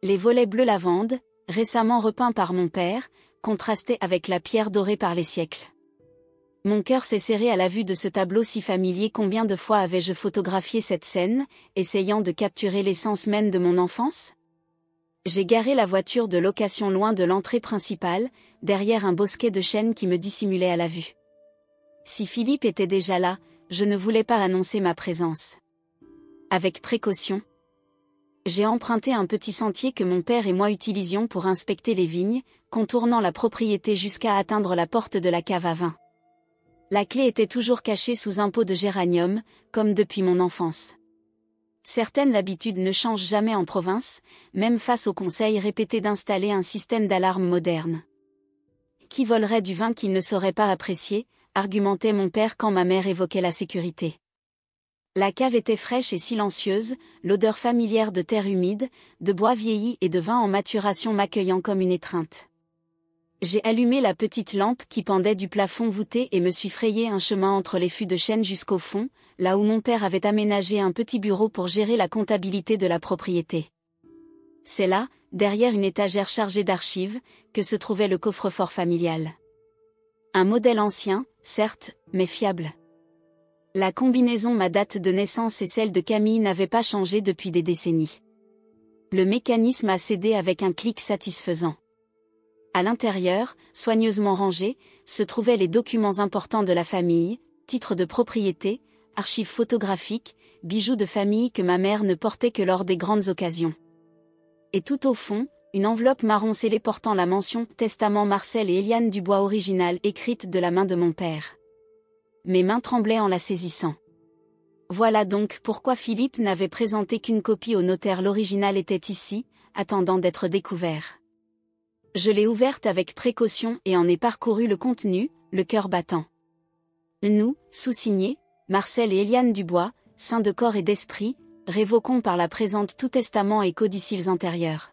Les volets bleu lavande, récemment repeints par mon père, contrastaient avec la pierre dorée par les siècles. Mon cœur s'est serré à la vue de ce tableau si familier. Combien de fois avais-je photographié cette scène, essayant de capturer l'essence même de mon enfance? J'ai garé la voiture de location loin de l'entrée principale, derrière un bosquet de chênes qui me dissimulait à la vue. Si Philippe était déjà là, je ne voulais pas annoncer ma présence. Avec précaution, j'ai emprunté un petit sentier que mon père et moi utilisions pour inspecter les vignes, contournant la propriété jusqu'à atteindre la porte de la cave à vin. La clé était toujours cachée sous un pot de géranium, comme depuis mon enfance. Certaines habitudes ne changent jamais en province, même face au conseil répété d'installer un système d'alarme moderne. Qui volerait du vin qu'il ne saurait pas apprécier, argumentait mon père quand ma mère évoquait la sécurité. La cave était fraîche et silencieuse, l'odeur familière de terre humide, de bois vieilli et de vin en maturation m'accueillant comme une étreinte. J'ai allumé la petite lampe qui pendait du plafond voûté et me suis frayé un chemin entre les fûts de chêne jusqu'au fond, là où mon père avait aménagé un petit bureau pour gérer la comptabilité de la propriété. C'est là, derrière une étagère chargée d'archives, que se trouvait le coffre-fort familial. Un modèle ancien, certes, mais fiable. La combinaison ma date de naissance et celle de Camille n'avait pas changé depuis des décennies. Le mécanisme a cédé avec un clic satisfaisant. À l'intérieur, soigneusement rangés, se trouvaient les documents importants de la famille, titres de propriété, archives photographiques, bijoux de famille que ma mère ne portait que lors des grandes occasions. Et tout au fond, une enveloppe marron scellée portant la mention « Testament Marcel et Eliane Dubois original » écrite de la main de mon père. Mes mains tremblaient en la saisissant. Voilà donc pourquoi Philippe n'avait présenté qu'une copie au notaire. L'original était ici, attendant d'être découvert. Je l'ai ouverte avec précaution et en ai parcouru le contenu, le cœur battant. Nous, sous-signés, Marcel et Eliane Dubois, saints de corps et d'esprit, révoquons par la présente tout testament et codicilles antérieurs.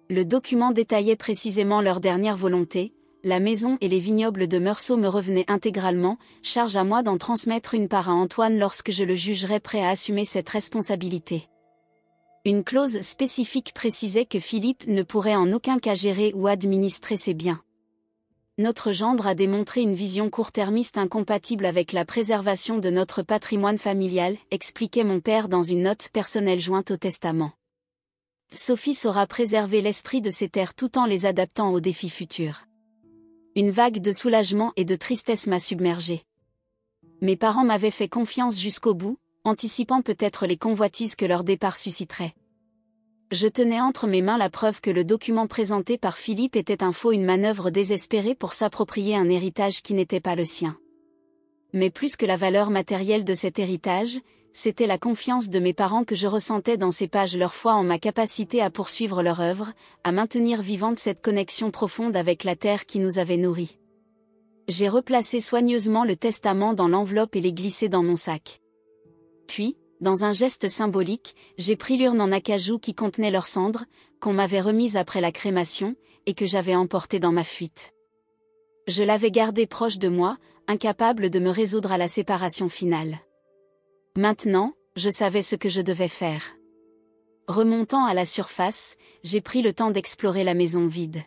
Le document détaillait précisément leur dernière volonté, la maison et les vignobles de Meursault me revenaient intégralement, charge à moi d'en transmettre une part à Antoine lorsque je le jugerais prêt à assumer cette responsabilité. Une clause spécifique précisait que Philippe ne pourrait en aucun cas gérer ou administrer ses biens. Notre gendre a démontré une vision court-termiste incompatible avec la préservation de notre patrimoine familial, expliquait mon père dans une note personnelle jointe au testament. Sophie saura préserver l'esprit de ses terres tout en les adaptant aux défis futurs. Une vague de soulagement et de tristesse m'a submergée. Mes parents m'avaient fait confiance jusqu'au bout, anticipant peut-être les convoitises que leur départ susciterait. Je tenais entre mes mains la preuve que le document présenté par Philippe était un faux, une manœuvre désespérée pour s'approprier un héritage qui n'était pas le sien. Mais plus que la valeur matérielle de cet héritage, c'était la confiance de mes parents que je ressentais dans ces pages, leur foi en ma capacité à poursuivre leur œuvre, à maintenir vivante cette connexion profonde avec la terre qui nous avait nourris. J'ai replacé soigneusement le testament dans l'enveloppe et l'ai glissé dans mon sac. Puis, dans un geste symbolique, j'ai pris l'urne en acajou qui contenait leurs cendres, qu'on m'avait remise après la crémation, et que j'avais emportée dans ma fuite. Je l'avais gardée proche de moi, incapable de me résoudre à la séparation finale. Maintenant, je savais ce que je devais faire. Remontant à la surface, j'ai pris le temps d'explorer la maison vide.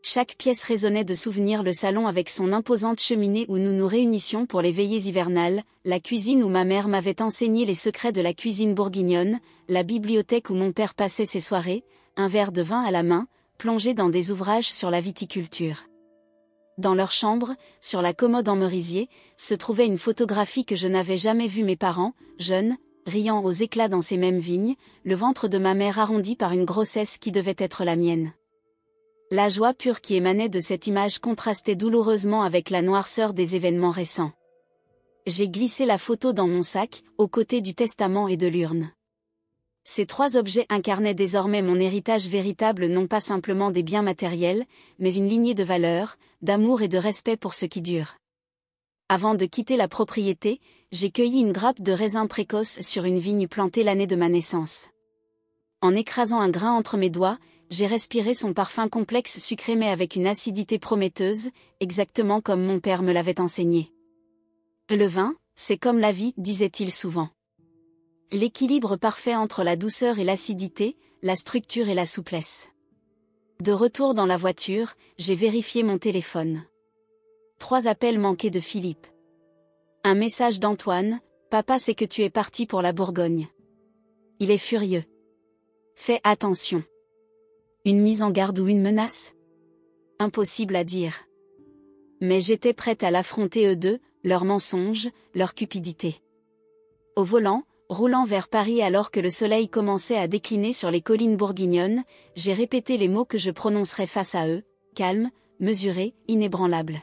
Chaque pièce résonnait de souvenirs: le salon avec son imposante cheminée où nous nous réunissions pour les veillées hivernales, la cuisine où ma mère m'avait enseigné les secrets de la cuisine bourguignonne, la bibliothèque où mon père passait ses soirées, un verre de vin à la main, plongé dans des ouvrages sur la viticulture. Dans leur chambre, sur la commode en merisier, se trouvait une photographie que je n'avais jamais vue: mes parents, jeunes, riant aux éclats dans ces mêmes vignes, le ventre de ma mère arrondi par une grossesse qui devait être la mienne. La joie pure qui émanait de cette image contrastait douloureusement avec la noirceur des événements récents. J'ai glissé la photo dans mon sac, aux côtés du testament et de l'urne. Ces trois objets incarnaient désormais mon héritage véritable, non pas simplement des biens matériels, mais une lignée de valeurs, d'amour et de respect pour ce qui dure. Avant de quitter la propriété, j'ai cueilli une grappe de raisin précoce sur une vigne plantée l'année de ma naissance. En écrasant un grain entre mes doigts, j'ai respiré son parfum complexe sucré mais avec une acidité prometteuse, exactement comme mon père me l'avait enseigné. Le vin, c'est comme la vie, disait-il souvent. L'équilibre parfait entre la douceur et l'acidité, la structure et la souplesse. De retour dans la voiture, j'ai vérifié mon téléphone. 3 appels manqués de Philippe. Un message d'Antoine: papa sait que tu es parti pour la Bourgogne. Il est furieux. Fais attention. Une mise en garde ou une menace? Impossible à dire. Mais j'étais prête à l'affronter, eux deux, leurs mensonges, leur cupidité. Au volant, roulant vers Paris alors que le soleil commençait à décliner sur les collines bourguignonnes, j'ai répété les mots que je prononcerais face à eux: calme, mesuré, inébranlable.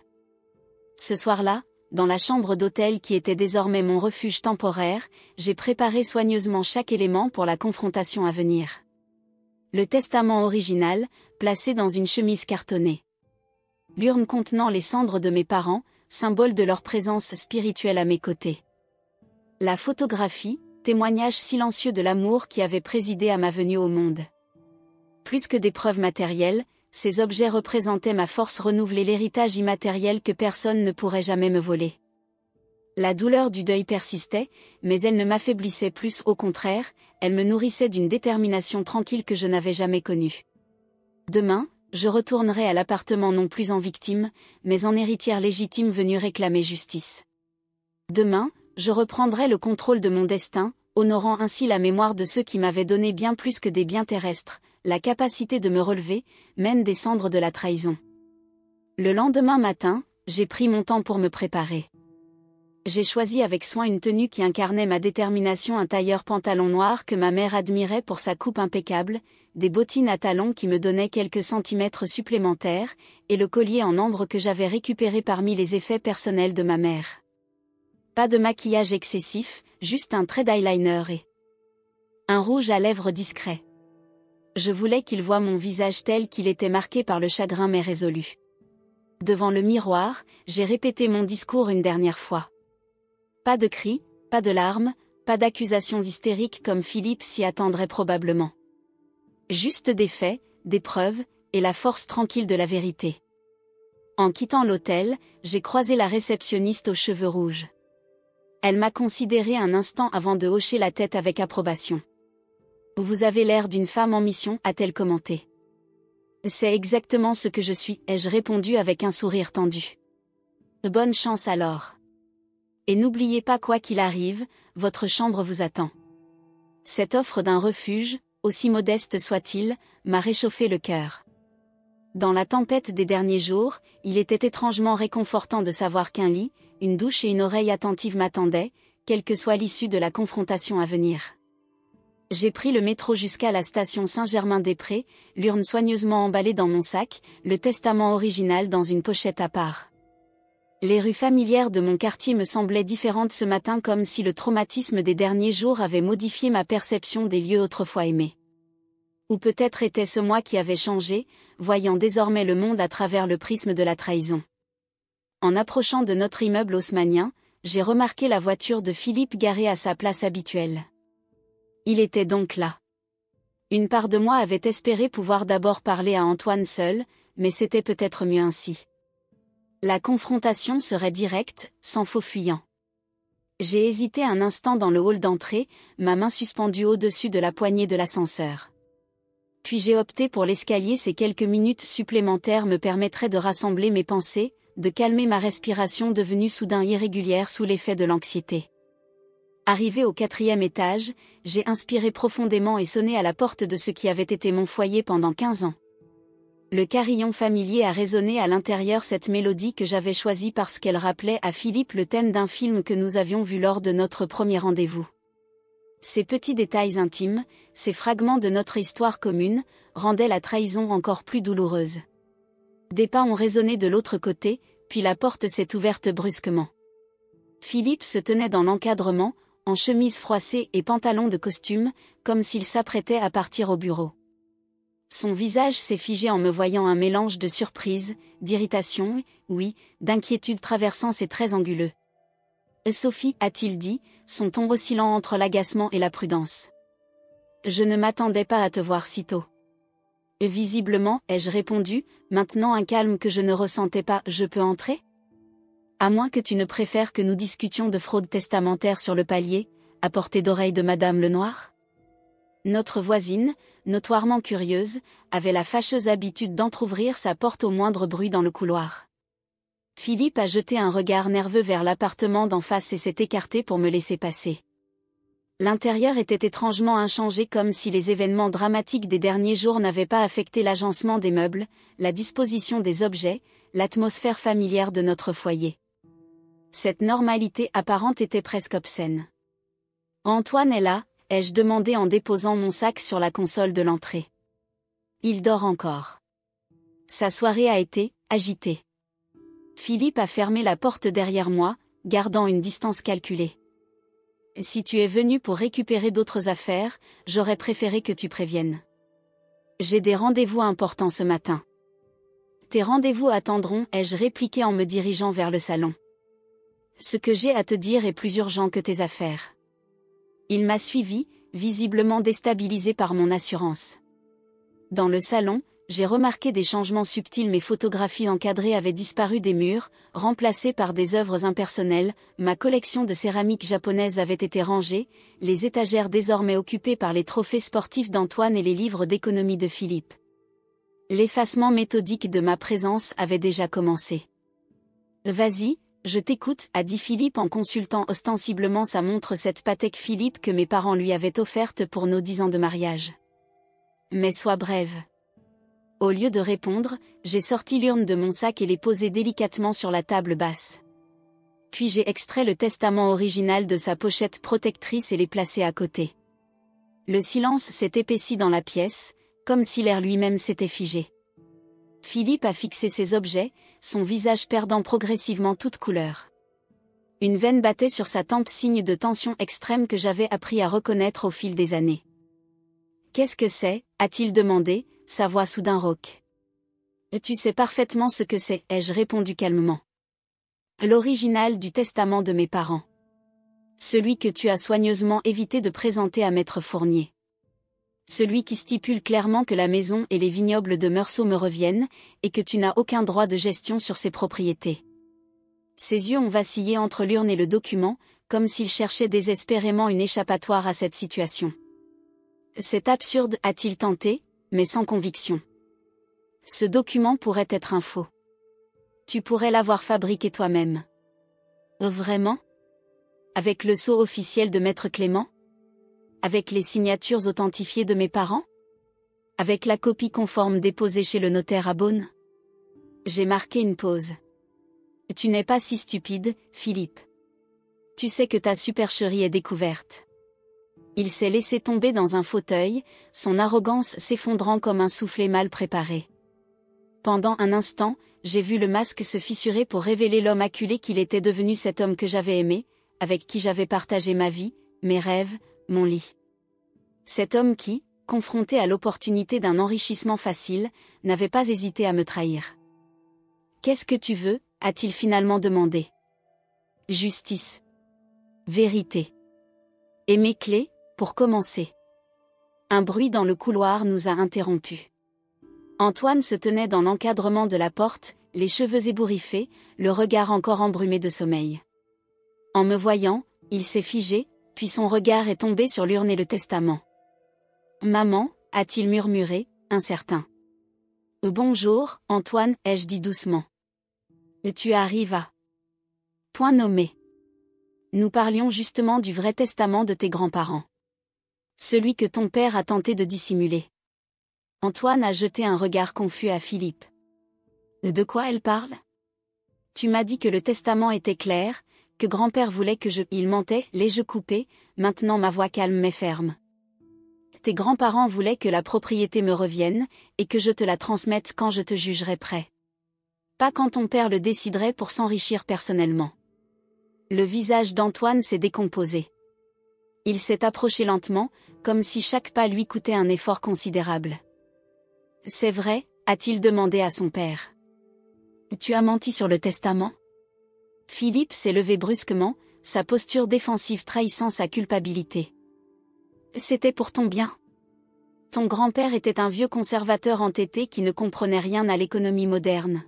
Ce soir-là, dans la chambre d'hôtel qui était désormais mon refuge temporaire, j'ai préparé soigneusement chaque élément pour la confrontation à venir. Le testament original, placé dans une chemise cartonnée. L'urne contenant les cendres de mes parents, symbole de leur présence spirituelle à mes côtés. La photographie, témoignage silencieux de l'amour qui avait présidé à ma venue au monde. Plus que des preuves matérielles, ces objets représentaient ma force renouvelée, l'héritage immatériel que personne ne pourrait jamais me voler. La douleur du deuil persistait, mais elle ne m'affaiblissait plus, au contraire, elle me nourrissait d'une détermination tranquille que je n'avais jamais connue. Demain, je retournerai à l'appartement non plus en victime, mais en héritière légitime venue réclamer justice. Demain, je reprendrai le contrôle de mon destin, honorant ainsi la mémoire de ceux qui m'avaient donné bien plus que des biens terrestres, la capacité de me relever, même des cendres de la trahison. Le lendemain matin, j'ai pris mon temps pour me préparer. J'ai choisi avec soin une tenue qui incarnait ma détermination: un tailleur-pantalon noir que ma mère admirait pour sa coupe impeccable, des bottines à talons qui me donnaient quelques centimètres supplémentaires, et le collier en ambre que j'avais récupéré parmi les effets personnels de ma mère. Pas de maquillage excessif, juste un trait d'eyeliner et un rouge à lèvres discret. Je voulais qu'il voie mon visage tel qu'il était, marqué par le chagrin mais résolu. Devant le miroir, j'ai répété mon discours une dernière fois. Pas de cris, pas de larmes, pas d'accusations hystériques comme Philippe s'y attendrait probablement. Juste des faits, des preuves, et la force tranquille de la vérité. En quittant l'hôtel, j'ai croisé la réceptionniste aux cheveux rouges. Elle m'a considéré un instant avant de hocher la tête avec approbation. « Vous avez l'air d'une femme en mission », a-t-elle commenté. « C'est exactement ce que je suis », ai-je répondu avec un sourire tendu. « Bonne chance alors. Et n'oubliez pas quoi qu'il arrive, votre chambre vous attend. » Cette offre d'un refuge, aussi modeste soit-il, m'a réchauffé le cœur. Dans la tempête des derniers jours, il était étrangement réconfortant de savoir qu'un lit, une douche et une oreille attentive m'attendaient, quelle que soit l'issue de la confrontation à venir. J'ai pris le métro jusqu'à la station Saint-Germain-des-Prés, l'urne soigneusement emballée dans mon sac, le testament original dans une pochette à part. Les rues familières de mon quartier me semblaient différentes ce matin, comme si le traumatisme des derniers jours avait modifié ma perception des lieux autrefois aimés. Ou peut-être était-ce moi qui avais changé, voyant désormais le monde à travers le prisme de la trahison. En approchant de notre immeuble haussmannien, j'ai remarqué la voiture de Philippe garée à sa place habituelle. Il était donc là. Une part de moi avait espéré pouvoir d'abord parler à Antoine seul, mais c'était peut-être mieux ainsi. La confrontation serait directe, sans faux fuyant. J'ai hésité un instant dans le hall d'entrée, ma main suspendue au-dessus de la poignée de l'ascenseur. Puis j'ai opté pour l'escalier. Ces quelques minutes supplémentaires me permettraient de rassembler mes pensées, de calmer ma respiration devenue soudain irrégulière sous l'effet de l'anxiété. Arrivé au 4e étage, j'ai inspiré profondément et sonné à la porte de ce qui avait été mon foyer pendant 15 ans. Le carillon familier a résonné à l'intérieur, cette mélodie que j'avais choisie parce qu'elle rappelait à Philippe le thème d'un film que nous avions vu lors de notre premier rendez-vous. Ces petits détails intimes, ces fragments de notre histoire commune, rendaient la trahison encore plus douloureuse. Des pas ont résonné de l'autre côté, puis la porte s'est ouverte brusquement. Philippe se tenait dans l'encadrement, en chemise froissée et pantalon de costume, comme s'il s'apprêtait à partir au bureau. Son visage s'est figé en me voyant, un mélange de surprise, d'irritation, oui, d'inquiétude traversant ses traits anguleux. « Sophie » a-t-il dit, son ton oscillant entre l'agacement et la prudence. « Je ne m'attendais pas à te voir si tôt. » Et visiblement, ai-je répondu, maintenant un calme que je ne ressentais pas. « Je peux entrer ? À moins que tu ne préfères que nous discutions de fraude testamentaire sur le palier, à portée d'oreille de Madame Lenoir ?» Notre voisine, notoirement curieuse, avait la fâcheuse habitude d'entr'ouvrir sa porte au moindre bruit dans le couloir. Philippe a jeté un regard nerveux vers l'appartement d'en face et s'est écarté pour me laisser passer. L'intérieur était étrangement inchangé, comme si les événements dramatiques des derniers jours n'avaient pas affecté l'agencement des meubles, la disposition des objets, l'atmosphère familière de notre foyer. Cette normalité apparente était presque obscène. « Antoine est là ?» ai-je demandé en déposant mon sac sur la console de l'entrée. « Il dort encore. Sa soirée a été agitée. » Philippe a fermé la porte derrière moi, gardant une distance calculée. « Si tu es venu pour récupérer d'autres affaires, j'aurais préféré que tu préviennes. J'ai des rendez-vous importants ce matin. » « Tes rendez-vous attendront » ai-je répliqué en me dirigeant vers le salon. « Ce que j'ai à te dire est plus urgent que tes affaires. » Il m'a suivi, visiblement déstabilisé par mon assurance. Dans le salon, j'ai remarqué des changements subtils. Mes photographies encadrées avaient disparu des murs, remplacées par des œuvres impersonnelles, ma collection de céramique japonaise avait été rangée, les étagères désormais occupées par les trophées sportifs d'Antoine et les livres d'économie de Philippe. L'effacement méthodique de ma présence avait déjà commencé. « Vas-y, je t'écoute » a dit Philippe en consultant ostensiblement sa montre, cette Patek Philippe que mes parents lui avaient offerte pour nos 10 ans de mariage. « Mais sois brève. » Au lieu de répondre, j'ai sorti l'urne de mon sac et l'ai posée délicatement sur la table basse. Puis j'ai extrait le testament original de sa pochette protectrice et l'ai placé à côté. Le silence s'est épaissi dans la pièce, comme si l'air lui-même s'était figé. Philippe a fixé ses objets, son visage perdant progressivement toute couleur. Une veine battait sur sa tempe, signe de tension extrême que j'avais appris à reconnaître au fil des années. « Qu'est-ce que c'est » a-t-il demandé, sa voix soudain rauque. Tu sais parfaitement ce que c'est, ai-je répondu calmement. L'original du testament de mes parents. Celui que tu as soigneusement évité de présenter à Maître Fournier. Celui qui stipule clairement que la maison et les vignobles de Meursault me reviennent, et que tu n'as aucun droit de gestion sur ces propriétés. Ses yeux ont vacillé entre l'urne et le document, comme s'il cherchait désespérément une échappatoire à cette situation. C'est absurde, a-t-il tenté, mais sans conviction. Ce document pourrait être un faux. Tu pourrais l'avoir fabriqué toi-même. Vraiment ? Avec le sceau officiel de Maître Clément ? Avec les signatures authentifiées de mes parents ? Avec la copie conforme déposée chez le notaire à Beaune ? J'ai marqué une pause. Tu n'es pas si stupide, Philippe. Tu sais que ta supercherie est découverte. Il s'est laissé tomber dans un fauteuil, son arrogance s'effondrant comme un soufflet mal préparé. Pendant un instant, j'ai vu le masque se fissurer pour révéler l'homme acculé qu'il était devenu, cet homme que j'avais aimé, avec qui j'avais partagé ma vie, mes rêves, mon lit. Cet homme qui, confronté à l'opportunité d'un enrichissement facile, n'avait pas hésité à me trahir. « Qu'est-ce que tu veux ?» a-t-il finalement demandé. « Justice. Vérité. Et mes clés, pour commencer. » Un bruit dans le couloir nous a interrompus. Antoine se tenait dans l'encadrement de la porte, les cheveux ébouriffés, le regard encore embrumé de sommeil. En me voyant, il s'est figé, puis son regard est tombé sur l'urne et le testament. « Maman » a-t-il murmuré, incertain. « Bonjour, Antoine » ai-je dit doucement. « Tu arrives à... » Point nommé. Nous parlions justement du vrai testament de tes grands-parents. Celui que ton père a tenté de dissimuler. Antoine a jeté un regard confus à Philippe. De quoi elle parle ? Tu m'as dit que le testament était clair, que grand-père voulait que je... Il mentait, l'ai-je coupé, maintenant ma voix calme mais ferme. Tes grands-parents voulaient que la propriété me revienne, et que je te la transmette quand je te jugerai prêt. Pas quand ton père le déciderait pour s'enrichir personnellement. Le visage d'Antoine s'est décomposé. Il s'est approché lentement, comme si chaque pas lui coûtait un effort considérable. « C'est vrai ?» a-t-il demandé à son père. « Tu as menti sur le testament ?» Philippe s'est levé brusquement, sa posture défensive trahissant sa culpabilité. « C'était pour ton bien. Ton grand-père était un vieux conservateur entêté qui ne comprenait rien à l'économie moderne.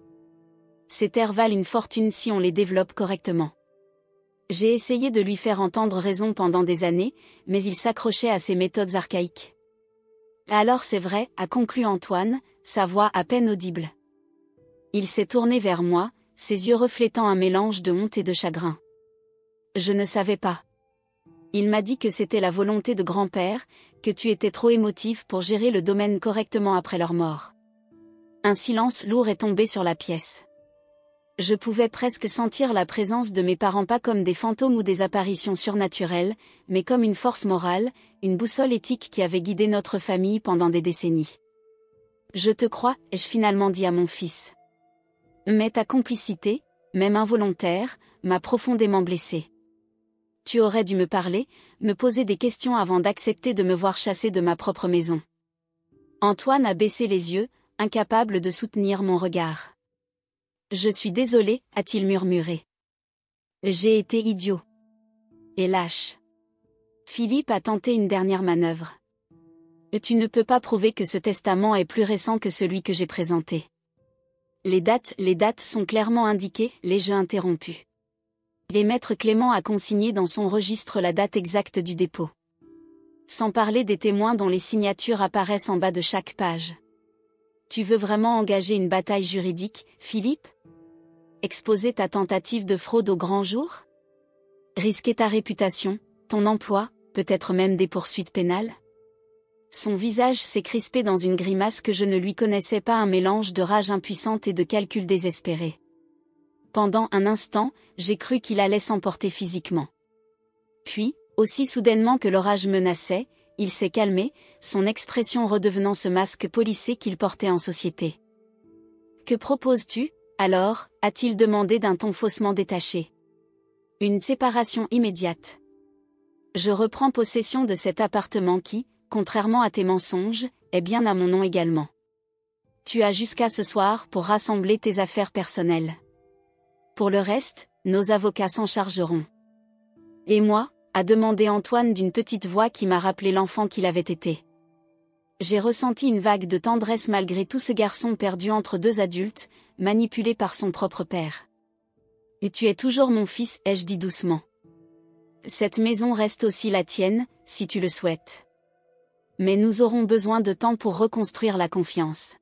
Ces terres valent une fortune si on les développe correctement. J'ai essayé de lui faire entendre raison pendant des années, mais il s'accrochait à ses méthodes archaïques. » Alors c'est vrai, a conclu Antoine, sa voix à peine audible. Il s'est tourné vers moi, ses yeux reflétant un mélange de honte et de chagrin. Je ne savais pas. Il m'a dit que c'était la volonté de grand-père, que tu étais trop émotif pour gérer le domaine correctement après leur mort. Un silence lourd est tombé sur la pièce. Je pouvais presque sentir la présence de mes parents pas comme des fantômes ou des apparitions surnaturelles, mais comme une force morale, une boussole éthique qui avait guidé notre famille pendant des décennies. « Je te crois » ai-je finalement dit à mon fils. Mais ta complicité, même involontaire, m'a profondément blessé. Tu aurais dû me parler, me poser des questions avant d'accepter de me voir chasser de ma propre maison. Antoine a baissé les yeux, incapable de soutenir mon regard. Je suis désolé, a-t-il murmuré. J'ai été idiot. Et lâche. Philippe a tenté une dernière manœuvre. Tu ne peux pas prouver que ce testament est plus récent que celui que j'ai présenté. Les dates sont clairement indiquées, l'ai-je interrompu. Et Maître Clément a consigné dans son registre la date exacte du dépôt. Sans parler des témoins dont les signatures apparaissent en bas de chaque page. Tu veux vraiment engager une bataille juridique, Philippe ? Exposer ta tentative de fraude au grand jour ? Risquer ta réputation, ton emploi, peut-être même des poursuites pénales ? Son visage s'est crispé dans une grimace que je ne lui connaissais pas, un mélange de rage impuissante et de calcul désespéré. Pendant un instant, j'ai cru qu'il allait s'emporter physiquement. Puis, aussi soudainement que l'orage menaçait, il s'est calmé, son expression redevenant ce masque policé qu'il portait en société. « Que proposes-tu, alors » a-t-il demandé d'un ton faussement détaché. « Une séparation immédiate. Je reprends possession de cet appartement qui, contrairement à tes mensonges, est bien à mon nom également. Tu as jusqu'à ce soir pour rassembler tes affaires personnelles. Pour le reste, nos avocats s'en chargeront. Et moi, a demandé Antoine d'une petite voix qui m'a rappelé l'enfant qu'il avait été. J'ai ressenti une vague de tendresse malgré tout ce garçon perdu entre deux adultes, manipulé par son propre père. Et tu es toujours mon fils, ai-je dit doucement. Cette maison reste aussi la tienne, si tu le souhaites. Mais nous aurons besoin de temps pour reconstruire la confiance.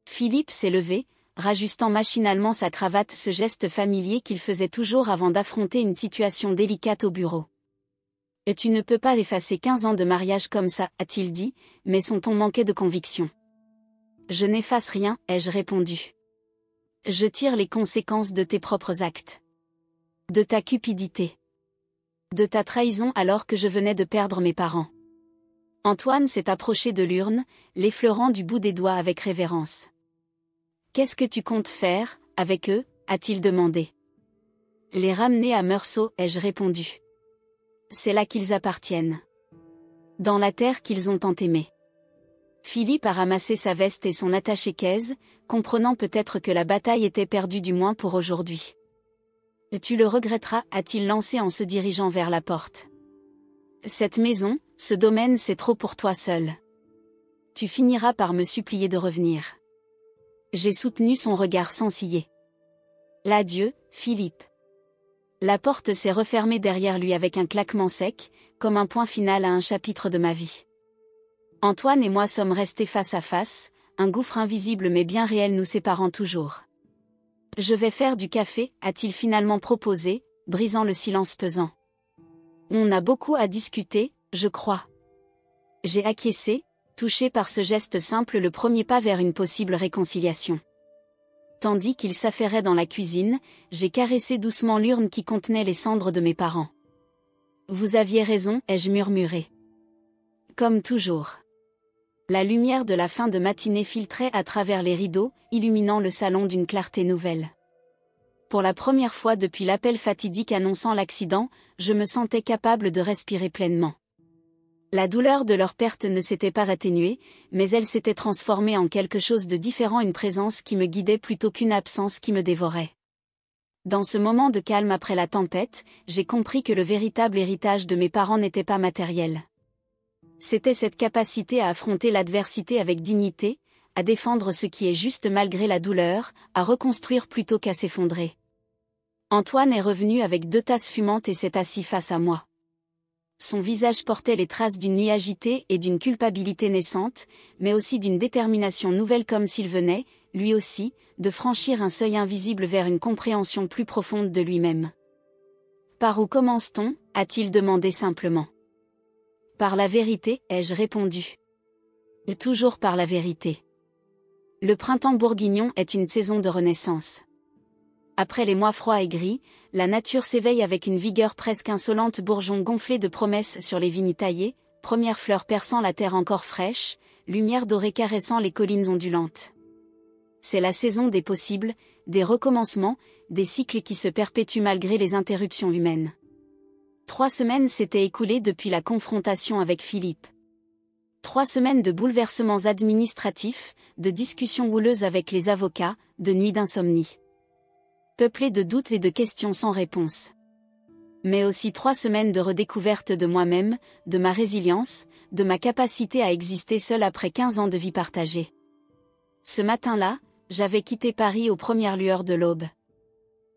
Philippe s'est levé, rajustant machinalement sa cravate, ce geste familier qu'il faisait toujours avant d'affronter une situation délicate au bureau. « Et tu ne peux pas effacer 15 ans de mariage comme ça, a-t-il dit, mais son ton manquait de conviction. « Je n'efface rien, ai-je répondu. Je tire les conséquences de tes propres actes. De ta cupidité. De ta trahison alors que je venais de perdre mes parents. » Antoine s'est approché de l'urne, l'effleurant du bout des doigts avec révérence. « Qu'est-ce que tu comptes faire, avec eux ?» a-t-il demandé. « Les ramener à Meursault, ai-je répondu. C'est là qu'ils appartiennent. Dans la terre qu'ils ont tant aimée. » Philippe a ramassé sa veste et son attaché-caise, comprenant peut-être que la bataille était perdue du moins pour aujourd'hui. « Tu le regretteras, a-t-il lancé en se dirigeant vers la porte. Cette maison, ce domaine, c'est trop pour toi seul. Tu finiras par me supplier de revenir. J'ai soutenu son regard sans ciller. L'adieu, Philippe. La porte s'est refermée derrière lui avec un claquement sec, comme un point final à un chapitre de ma vie. Antoine et moi sommes restés face à face, un gouffre invisible mais bien réel nous séparant toujours. Je vais faire du café, a-t-il finalement proposé, brisant le silence pesant. On a beaucoup à discuter, je crois. J'ai acquiescé, touché par ce geste simple, le premier pas vers une possible réconciliation. Tandis qu'il s'affairait dans la cuisine, j'ai caressé doucement l'urne qui contenait les cendres de mes parents. Vous aviez raison, ai-je murmuré. Comme toujours. La lumière de la fin de matinée filtrait à travers les rideaux, illuminant le salon d'une clarté nouvelle. Pour la première fois depuis l'appel fatidique annonçant l'accident, je me sentais capable de respirer pleinement. La douleur de leur perte ne s'était pas atténuée, mais elle s'était transformée en quelque chose de différent, une présence qui me guidait plutôt qu'une absence qui me dévorait. Dans ce moment de calme après la tempête, j'ai compris que le véritable héritage de mes parents n'était pas matériel. C'était cette capacité à affronter l'adversité avec dignité, à défendre ce qui est juste malgré la douleur, à reconstruire plutôt qu'à s'effondrer. Antoine est revenu avec 2 tasses fumantes et s'est assis face à moi. Son visage portait les traces d'une nuit agitée et d'une culpabilité naissante, mais aussi d'une détermination nouvelle, comme s'il venait, lui aussi, de franchir un seuil invisible vers une compréhension plus profonde de lui-même. « Par où commence-t-on » a-t-il demandé simplement. « Par la vérité, ai-je répondu. Et toujours par la vérité. Le printemps bourguignon est une saison de renaissance. Après les mois froids et gris, la nature s'éveille avec une vigueur presque insolente, bourgeons gonflés de promesses sur les vignes taillées, premières fleurs perçant la terre encore fraîche, lumière dorée caressant les collines ondulantes. C'est la saison des possibles, des recommencements, des cycles qui se perpétuent malgré les interruptions humaines. 3 semaines s'étaient écoulées depuis la confrontation avec Philippe. 3 semaines de bouleversements administratifs, de discussions houleuses avec les avocats, de nuits d'insomnie. Peuplé de doutes et de questions sans réponse. Mais aussi 3 semaines de redécouverte de moi-même, de ma résilience, de ma capacité à exister seule après 15 ans de vie partagée. Ce matin-là, j'avais quitté Paris aux premières lueurs de l'aube.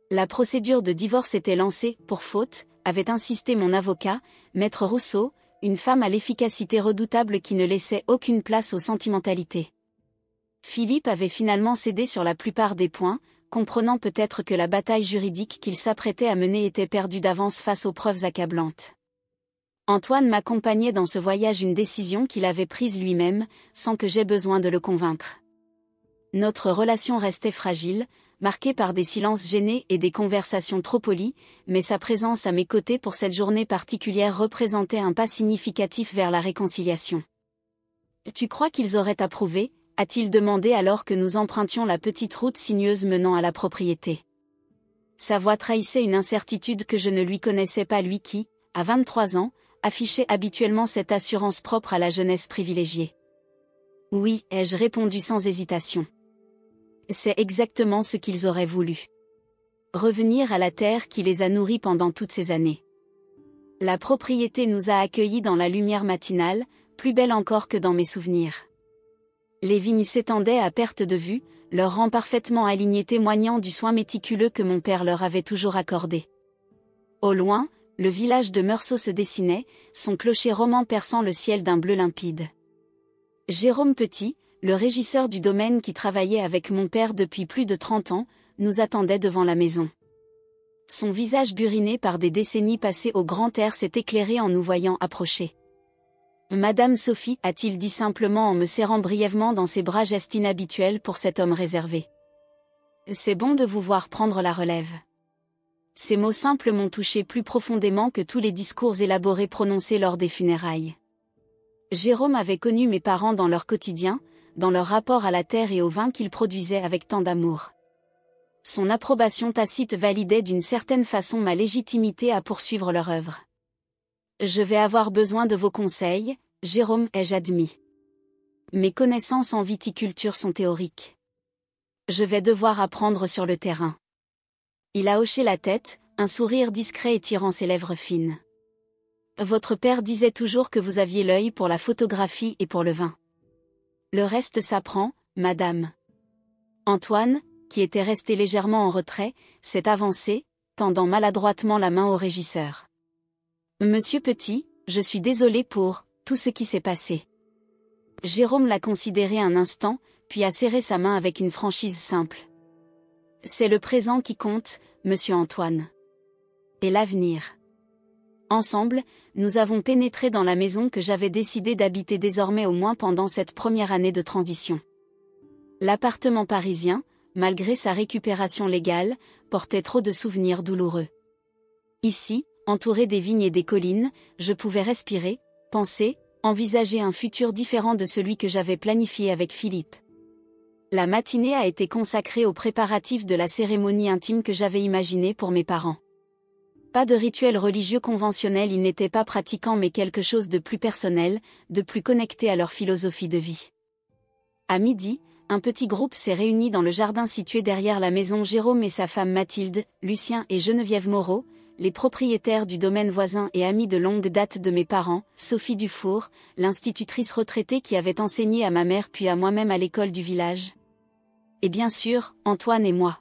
La procédure de divorce était lancée, pour faute, avait insisté mon avocat, Maître Rousseau, une femme à l'efficacité redoutable qui ne laissait aucune place aux sentimentalités. Philippe avait finalement cédé sur la plupart des points, comprenant peut-être que la bataille juridique qu'il s'apprêtait à mener était perdue d'avance face aux preuves accablantes. Antoine m'accompagnait dans ce voyage, une décision qu'il avait prise lui-même, sans que j'aie besoin de le convaincre. Notre relation restait fragile, marquée par des silences gênés et des conversations trop polies, mais sa présence à mes côtés pour cette journée particulière représentait un pas significatif vers la réconciliation. « Tu crois qu'ils auraient approuvé ?» a-t-il demandé alors que nous empruntions la petite route sinueuse menant à la propriété. Sa voix trahissait une incertitude que je ne lui connaissais pas, lui qui, à 23 ans, affichait habituellement cette assurance propre à la jeunesse privilégiée. Oui, ai-je répondu sans hésitation. C'est exactement ce qu'ils auraient voulu. Revenir à la terre qui les a nourris pendant toutes ces années. La propriété nous a accueillis dans la lumière matinale, plus belle encore que dans mes souvenirs. Les vignes s'étendaient à perte de vue, leurs rangs parfaitement alignés témoignant du soin méticuleux que mon père leur avait toujours accordé. Au loin, le village de Meursault se dessinait, son clocher roman perçant le ciel d'un bleu limpide. Jérôme Petit, le régisseur du domaine qui travaillait avec mon père depuis plus de 30 ans, nous attendait devant la maison. Son visage buriné par des décennies passées au grand air s'est éclairé en nous voyant approcher. « Madame Sophie » a-t-il dit simplement en me serrant brièvement dans ses bras, geste inhabituel pour cet homme réservé. « C'est bon de vous voir prendre la relève. » Ces mots simples m'ont touché plus profondément que tous les discours élaborés prononcés lors des funérailles. Jérôme avait connu mes parents dans leur quotidien, dans leur rapport à la terre et au vin qu'ils produisaient avec tant d'amour. Son approbation tacite validait d'une certaine façon ma légitimité à poursuivre leur œuvre. « Je vais avoir besoin de vos conseils, Jérôme, ai-je admis. Mes connaissances en viticulture sont théoriques. Je vais devoir apprendre sur le terrain. » Il a hoché la tête, un sourire discret étirant ses lèvres fines. « Votre père disait toujours que vous aviez l'œil pour la photographie et pour le vin. Le reste s'apprend, madame. » Antoine, qui était resté légèrement en retrait, s'est avancé, tendant maladroitement la main au régisseur. « Monsieur Petit, je suis désolé pour tout ce qui s'est passé. » Jérôme l'a considéré un instant, puis a serré sa main avec une franchise simple. « C'est le présent qui compte, monsieur Antoine. Et l'avenir. » Ensemble, nous avons pénétré dans la maison que j'avais décidé d'habiter désormais au moins pendant cette première année de transition. L'appartement parisien, malgré sa récupération légale, portait trop de souvenirs douloureux. Ici, entouré des vignes et des collines, je pouvais respirer, penser, envisager un futur différent de celui que j'avais planifié avec Philippe. La matinée a été consacrée aux préparatifs de la cérémonie intime que j'avais imaginée pour mes parents. Pas de rituel religieux conventionnel, ils n'étaient pas pratiquants, mais quelque chose de plus personnel, de plus connecté à leur philosophie de vie. À midi, un petit groupe s'est réuni dans le jardin situé derrière la maison. Jérôme et sa femme Mathilde, Lucien et Geneviève Moreau, les propriétaires du domaine voisin et amis de longue date de mes parents, Sophie Dufour, l'institutrice retraitée qui avait enseigné à ma mère puis à moi-même à l'école du village. Et bien sûr, Antoine et moi.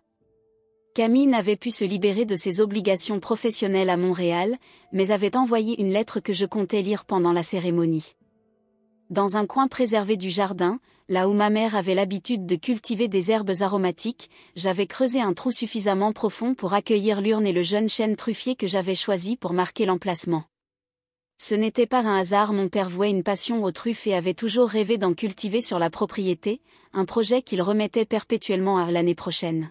Camille n'avait pu se libérer de ses obligations professionnelles à Montréal, mais avait envoyé une lettre que je comptais lire pendant la cérémonie. Dans un coin préservé du jardin, là où ma mère avait l'habitude de cultiver des herbes aromatiques, j'avais creusé un trou suffisamment profond pour accueillir l'urne et le jeune chêne truffier que j'avais choisi pour marquer l'emplacement. Ce n'était pas un hasard, mon père vouait une passion aux truffes et avait toujours rêvé d'en cultiver sur la propriété, un projet qu'il remettait perpétuellement à l'année prochaine.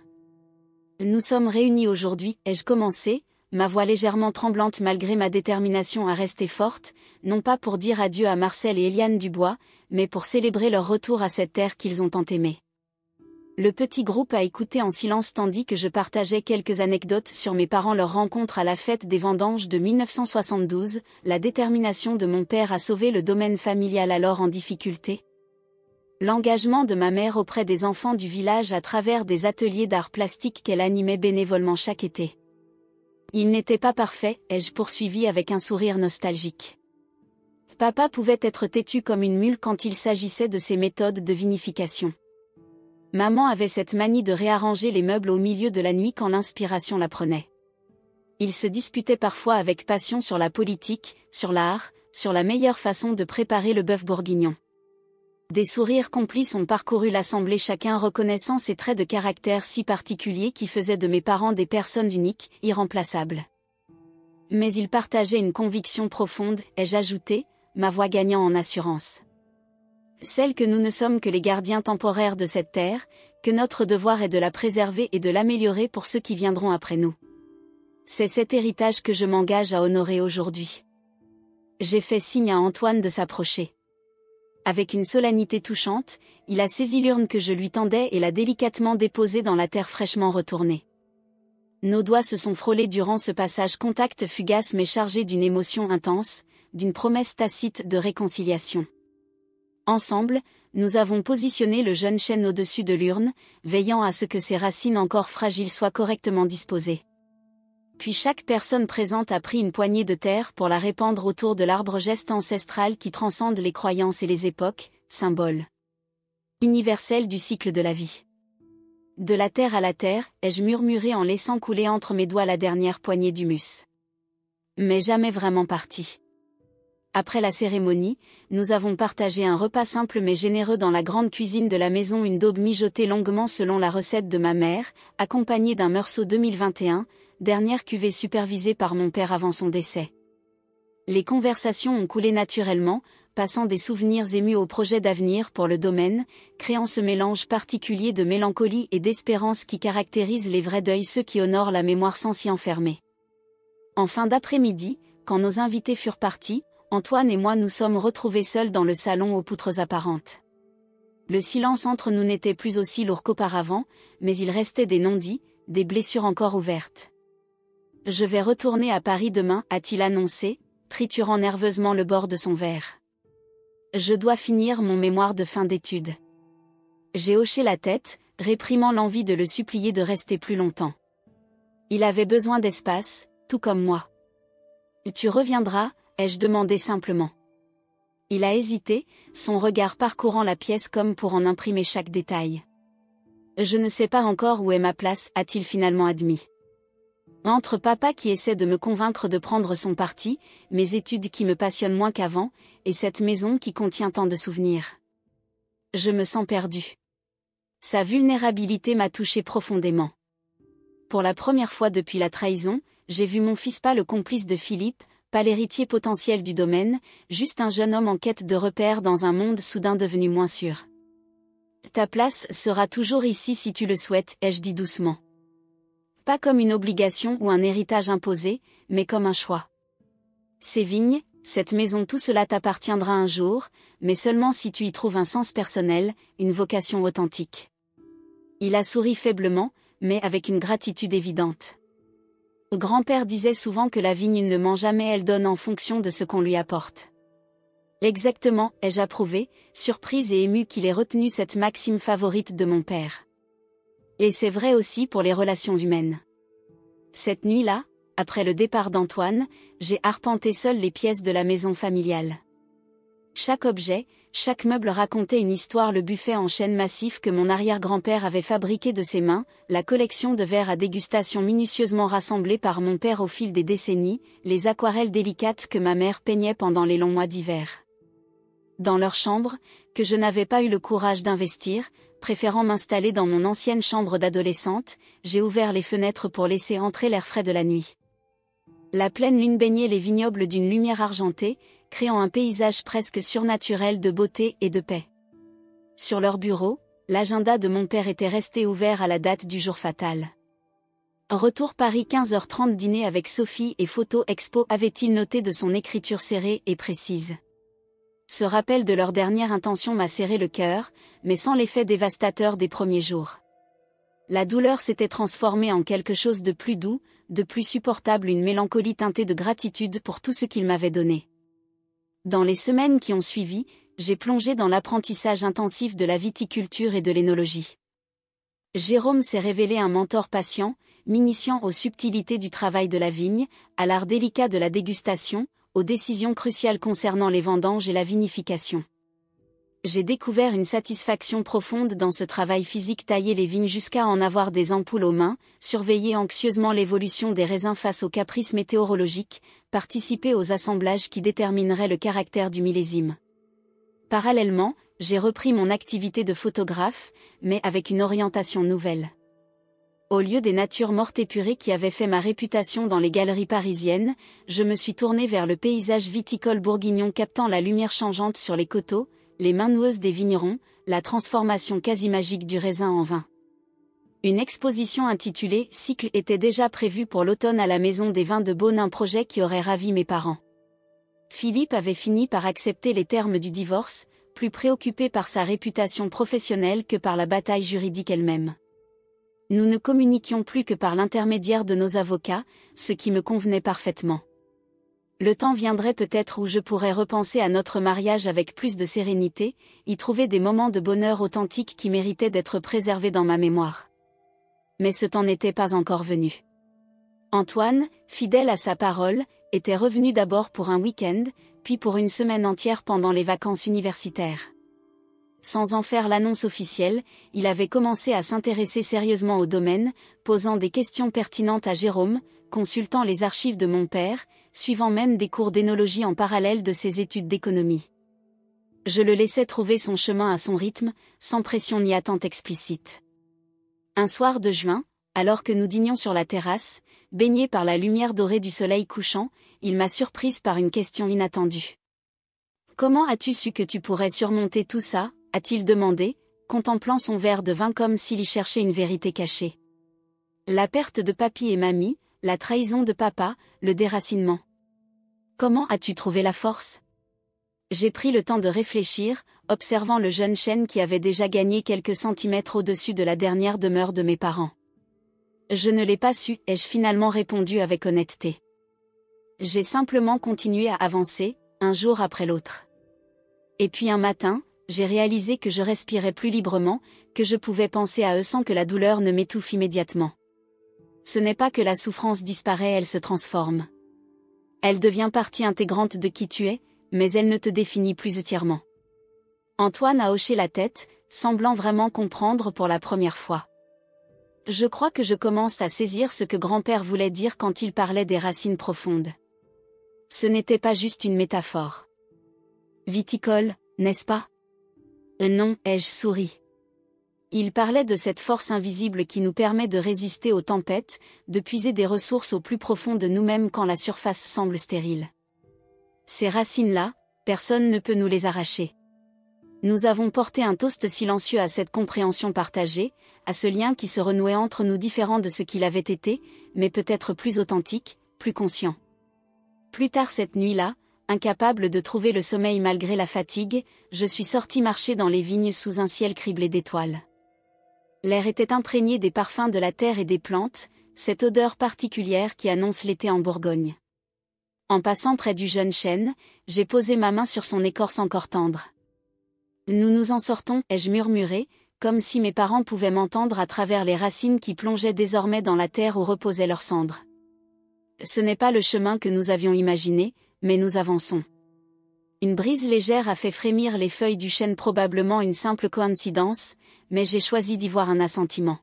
Nous sommes réunis aujourd'hui, ai-je commencé, ma voix légèrement tremblante malgré ma détermination à rester forte, non pas pour dire adieu à Marcel et Eliane Dubois, mais pour célébrer leur retour à cette terre qu'ils ont tant aimée. Le petit groupe a écouté en silence tandis que je partageais quelques anecdotes sur mes parents, leur rencontre à la fête des vendanges de 1972, la détermination de mon père à sauver le domaine familial alors en difficulté. L'engagement de ma mère auprès des enfants du village à travers des ateliers d'art plastique qu'elle animait bénévolement chaque été. Il n'était pas parfait, ai-je poursuivi avec un sourire nostalgique. Papa pouvait être têtu comme une mule quand il s'agissait de ses méthodes de vinification. Maman avait cette manie de réarranger les meubles au milieu de la nuit quand l'inspiration la prenait. Ils se disputaient parfois avec passion sur la politique, sur l'art, sur la meilleure façon de préparer le bœuf bourguignon. Des sourires complices ont parcouru l'assemblée, chacun reconnaissant ces traits de caractère si particuliers qui faisaient de mes parents des personnes uniques, irremplaçables. Mais ils partageaient une conviction profonde, ai-je ajouté, ma voix gagnant en assurance. Celle que nous ne sommes que les gardiens temporaires de cette terre, que notre devoir est de la préserver et de l'améliorer pour ceux qui viendront après nous. C'est cet héritage que je m'engage à honorer aujourd'hui. J'ai fait signe à Antoine de s'approcher. Avec une solennité touchante, il a saisi l'urne que je lui tendais et l'a délicatement déposée dans la terre fraîchement retournée. Nos doigts se sont frôlés durant ce passage, contact fugace mais chargé d'une émotion intense, d'une promesse tacite de réconciliation. Ensemble, nous avons positionné le jeune chêne au-dessus de l'urne, veillant à ce que ses racines encore fragiles soient correctement disposées. Puis chaque personne présente a pris une poignée de terre pour la répandre autour de l'arbre geste ancestral qui transcende les croyances et les époques, symbole universel du cycle de la vie. De la terre à la terre, ai-je murmuré en laissant couler entre mes doigts la dernière poignée d'humus. Mais jamais vraiment parti. Après la cérémonie, nous avons partagé un repas simple mais généreux dans la grande cuisine de la maison, une daube mijotée longuement selon la recette de ma mère, accompagnée d'un Meursault 2021, dernière cuvée supervisée par mon père avant son décès. Les conversations ont coulé naturellement, passant des souvenirs émus aux projets d'avenir pour le domaine, créant ce mélange particulier de mélancolie et d'espérance qui caractérise les vrais deuils, ceux qui honorent la mémoire sans s'y enfermer. En fin d'après-midi, quand nos invités furent partis, Antoine et moi nous sommes retrouvés seuls dans le salon aux poutres apparentes. Le silence entre nous n'était plus aussi lourd qu'auparavant, mais il restait des non-dits, des blessures encore ouvertes. « Je vais retourner à Paris demain », a-t-il annoncé, triturant nerveusement le bord de son verre. « Je dois finir mon mémoire de fin d'études. » J'ai hoché la tête, réprimant l'envie de le supplier de rester plus longtemps. Il avait besoin d'espace, tout comme moi. « Tu reviendras ?» ai-je demandé simplement. Il a hésité, son regard parcourant la pièce comme pour en imprimer chaque détail. « Je ne sais pas encore où est ma place », a-t-il finalement admis. Entre papa qui essaie de me convaincre de prendre son parti, mes études qui me passionnent moins qu'avant, et cette maison qui contient tant de souvenirs. Je me sens perdue. Sa vulnérabilité m'a touchée profondément. Pour la première fois depuis la trahison, j'ai vu mon fils pas le complice de Philippe, pas l'héritier potentiel du domaine, juste un jeune homme en quête de repères dans un monde soudain devenu moins sûr. « Ta place sera toujours ici si tu le souhaites », ai-je dit doucement. Pas comme une obligation ou un héritage imposé, mais comme un choix. Ces vignes, cette maison, tout cela t'appartiendra un jour, mais seulement si tu y trouves un sens personnel, une vocation authentique. Il a souri faiblement, mais avec une gratitude évidente. Grand-père disait souvent que la vigne ne ment jamais, elle donne en fonction de ce qu'on lui apporte. Exactement, ai-je approuvé, surprise et émue qu'il ait retenu cette maxime favorite de mon père. Et c'est vrai aussi pour les relations humaines. Cette nuit-là, après le départ d'Antoine, j'ai arpenté seul les pièces de la maison familiale. Chaque objet, chaque meuble racontait une histoire, le buffet en chêne massif que mon arrière-grand-père avait fabriqué de ses mains, la collection de verres à dégustation minutieusement rassemblés par mon père au fil des décennies, les aquarelles délicates que ma mère peignait pendant les longs mois d'hiver. Dans leur chambre, que je n'avais pas eu le courage d'investir, préférant m'installer dans mon ancienne chambre d'adolescente, j'ai ouvert les fenêtres pour laisser entrer l'air frais de la nuit. La pleine lune baignait les vignobles d'une lumière argentée, créant un paysage presque surnaturel de beauté et de paix. Sur leur bureau, l'agenda de mon père était resté ouvert à la date du jour fatal. Retour Paris 15h30, dîner avec Sophie et photo expo, avait-il noté de son écriture serrée et précise. Ce rappel de leur dernière intention m'a serré le cœur, mais sans l'effet dévastateur des premiers jours. La douleur s'était transformée en quelque chose de plus doux, de plus supportable, une mélancolie teintée de gratitude pour tout ce qu'il m'avait donné. Dans les semaines qui ont suivi, j'ai plongé dans l'apprentissage intensif de la viticulture et de l'énologie. Jérôme s'est révélé un mentor patient, m'initiant aux subtilités du travail de la vigne, à l'art délicat de la dégustation, aux décisions cruciales concernant les vendanges et la vinification. J'ai découvert une satisfaction profonde dans ce travail physique, tailler les vignes jusqu'à en avoir des ampoules aux mains, surveiller anxieusement l'évolution des raisins face aux caprices météorologiques, participer aux assemblages qui détermineraient le caractère du millésime. Parallèlement, j'ai repris mon activité de photographe, mais avec une orientation nouvelle. Au lieu des natures mortes épurées qui avaient fait ma réputation dans les galeries parisiennes, je me suis tournée vers le paysage viticole bourguignon, captant la lumière changeante sur les coteaux, les mains noueuses des vignerons, la transformation quasi magique du raisin en vin. Une exposition intitulée « Cycle » était déjà prévue pour l'automne à la Maison des Vins de Beaune, un projet qui aurait ravi mes parents. Philippe avait fini par accepter les termes du divorce, plus préoccupé par sa réputation professionnelle que par la bataille juridique elle-même. Nous ne communiquions plus que par l'intermédiaire de nos avocats, ce qui me convenait parfaitement. Le temps viendrait peut-être où je pourrais repenser à notre mariage avec plus de sérénité, y trouver des moments de bonheur authentiques qui méritaient d'être préservés dans ma mémoire. Mais ce temps n'était pas encore venu. Antoine, fidèle à sa parole, était revenu d'abord pour un week-end, puis pour une semaine entière pendant les vacances universitaires. Sans en faire l'annonce officielle, il avait commencé à s'intéresser sérieusement au domaine, posant des questions pertinentes à Jérôme, consultant les archives de mon père, suivant même des cours d'énologie en parallèle de ses études d'économie. Je le laissais trouver son chemin à son rythme, sans pression ni attente explicite. Un soir de juin, alors que nous dînions sur la terrasse, baigné par la lumière dorée du soleil couchant, il m'a surprise par une question inattendue. « Comment as-tu su que tu pourrais surmonter tout ça ?» a-t-il demandé, contemplant son verre de vin comme s'il y cherchait une vérité cachée. La perte de papy et mamie, la trahison de papa, le déracinement. Comment as-tu trouvé la force ? J'ai pris le temps de réfléchir, observant le jeune chêne qui avait déjà gagné quelques centimètres au-dessus de la dernière demeure de mes parents. Je ne l'ai pas su, ai-je finalement répondu avec honnêteté. J'ai simplement continué à avancer, un jour après l'autre. Et puis un matin, j'ai réalisé que je respirais plus librement, que je pouvais penser à eux sans que la douleur ne m'étouffe immédiatement. Ce n'est pas que la souffrance disparaît, elle se transforme. Elle devient partie intégrante de qui tu es, mais elle ne te définit plus entièrement. Antoine a hoché la tête, semblant vraiment comprendre pour la première fois. Je crois que je commence à saisir ce que grand-père voulait dire quand il parlait des racines profondes. Ce n'était pas juste une métaphore. Viticole, n'est-ce pas ? Non, ai-je souri. Il parlait de cette force invisible qui nous permet de résister aux tempêtes, de puiser des ressources au plus profond de nous-mêmes quand la surface semble stérile. Ces racines-là, personne ne peut nous les arracher. Nous avons porté un toast silencieux à cette compréhension partagée, à ce lien qui se renouait entre nous différent de ce qu'il avait été, mais peut-être plus authentique, plus conscient. Plus tard cette nuit-là, incapable de trouver le sommeil malgré la fatigue, je suis sorti marcher dans les vignes sous un ciel criblé d'étoiles. L'air était imprégné des parfums de la terre et des plantes, cette odeur particulière qui annonce l'été en Bourgogne. En passant près du jeune chêne, j'ai posé ma main sur son écorce encore tendre. Nous nous en sortons, ai-je murmuré, comme si mes parents pouvaient m'entendre à travers les racines qui plongeaient désormais dans la terre où reposaient leurs cendres. Ce n'est pas le chemin que nous avions imaginé, mais nous avançons. Une brise légère a fait frémir les feuilles du chêne, probablement une simple coïncidence, mais j'ai choisi d'y voir un assentiment.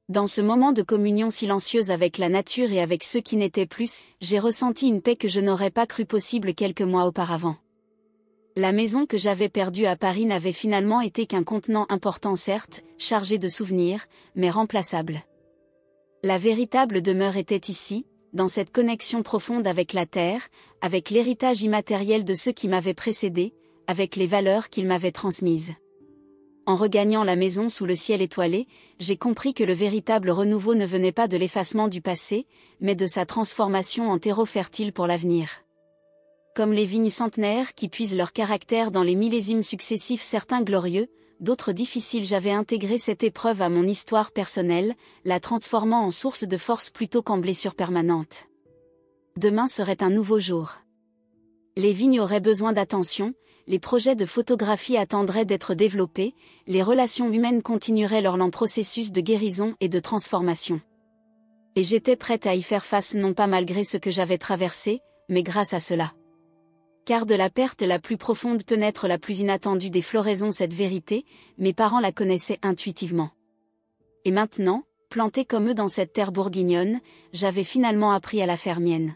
Dans ce moment de communion silencieuse avec la nature et avec ceux qui n'étaient plus, j'ai ressenti une paix que je n'aurais pas cru possible quelques mois auparavant. La maison que j'avais perdue à Paris n'avait finalement été qu'un contenant important certes, chargé de souvenirs, mais remplaçable. La véritable demeure était ici, dans cette connexion profonde avec la terre, avec l'héritage immatériel de ceux qui m'avaient précédé, avec les valeurs qu'ils m'avaient transmises. En regagnant la maison sous le ciel étoilé, j'ai compris que le véritable renouveau ne venait pas de l'effacement du passé, mais de sa transformation en terreau fertile pour l'avenir. Comme les vignes centenaires qui puisent leur caractère dans les millésimes successifs, certains glorieux, d'autres difficiles, j'avais intégré cette épreuve à mon histoire personnelle, la transformant en source de force plutôt qu'en blessure permanente. Demain serait un nouveau jour. Les vignes auraient besoin d'attention, les projets de photographie attendraient d'être développés, les relations humaines continueraient leur lent processus de guérison et de transformation. Et j'étais prête à y faire face, non pas malgré ce que j'avais traversé, mais grâce à cela. Car de la perte la plus profonde peut naître la plus inattendue des floraisons. Cette vérité, mes parents la connaissaient intuitivement. Et maintenant, plantée comme eux dans cette terre bourguignonne, j'avais finalement appris à la faire mienne.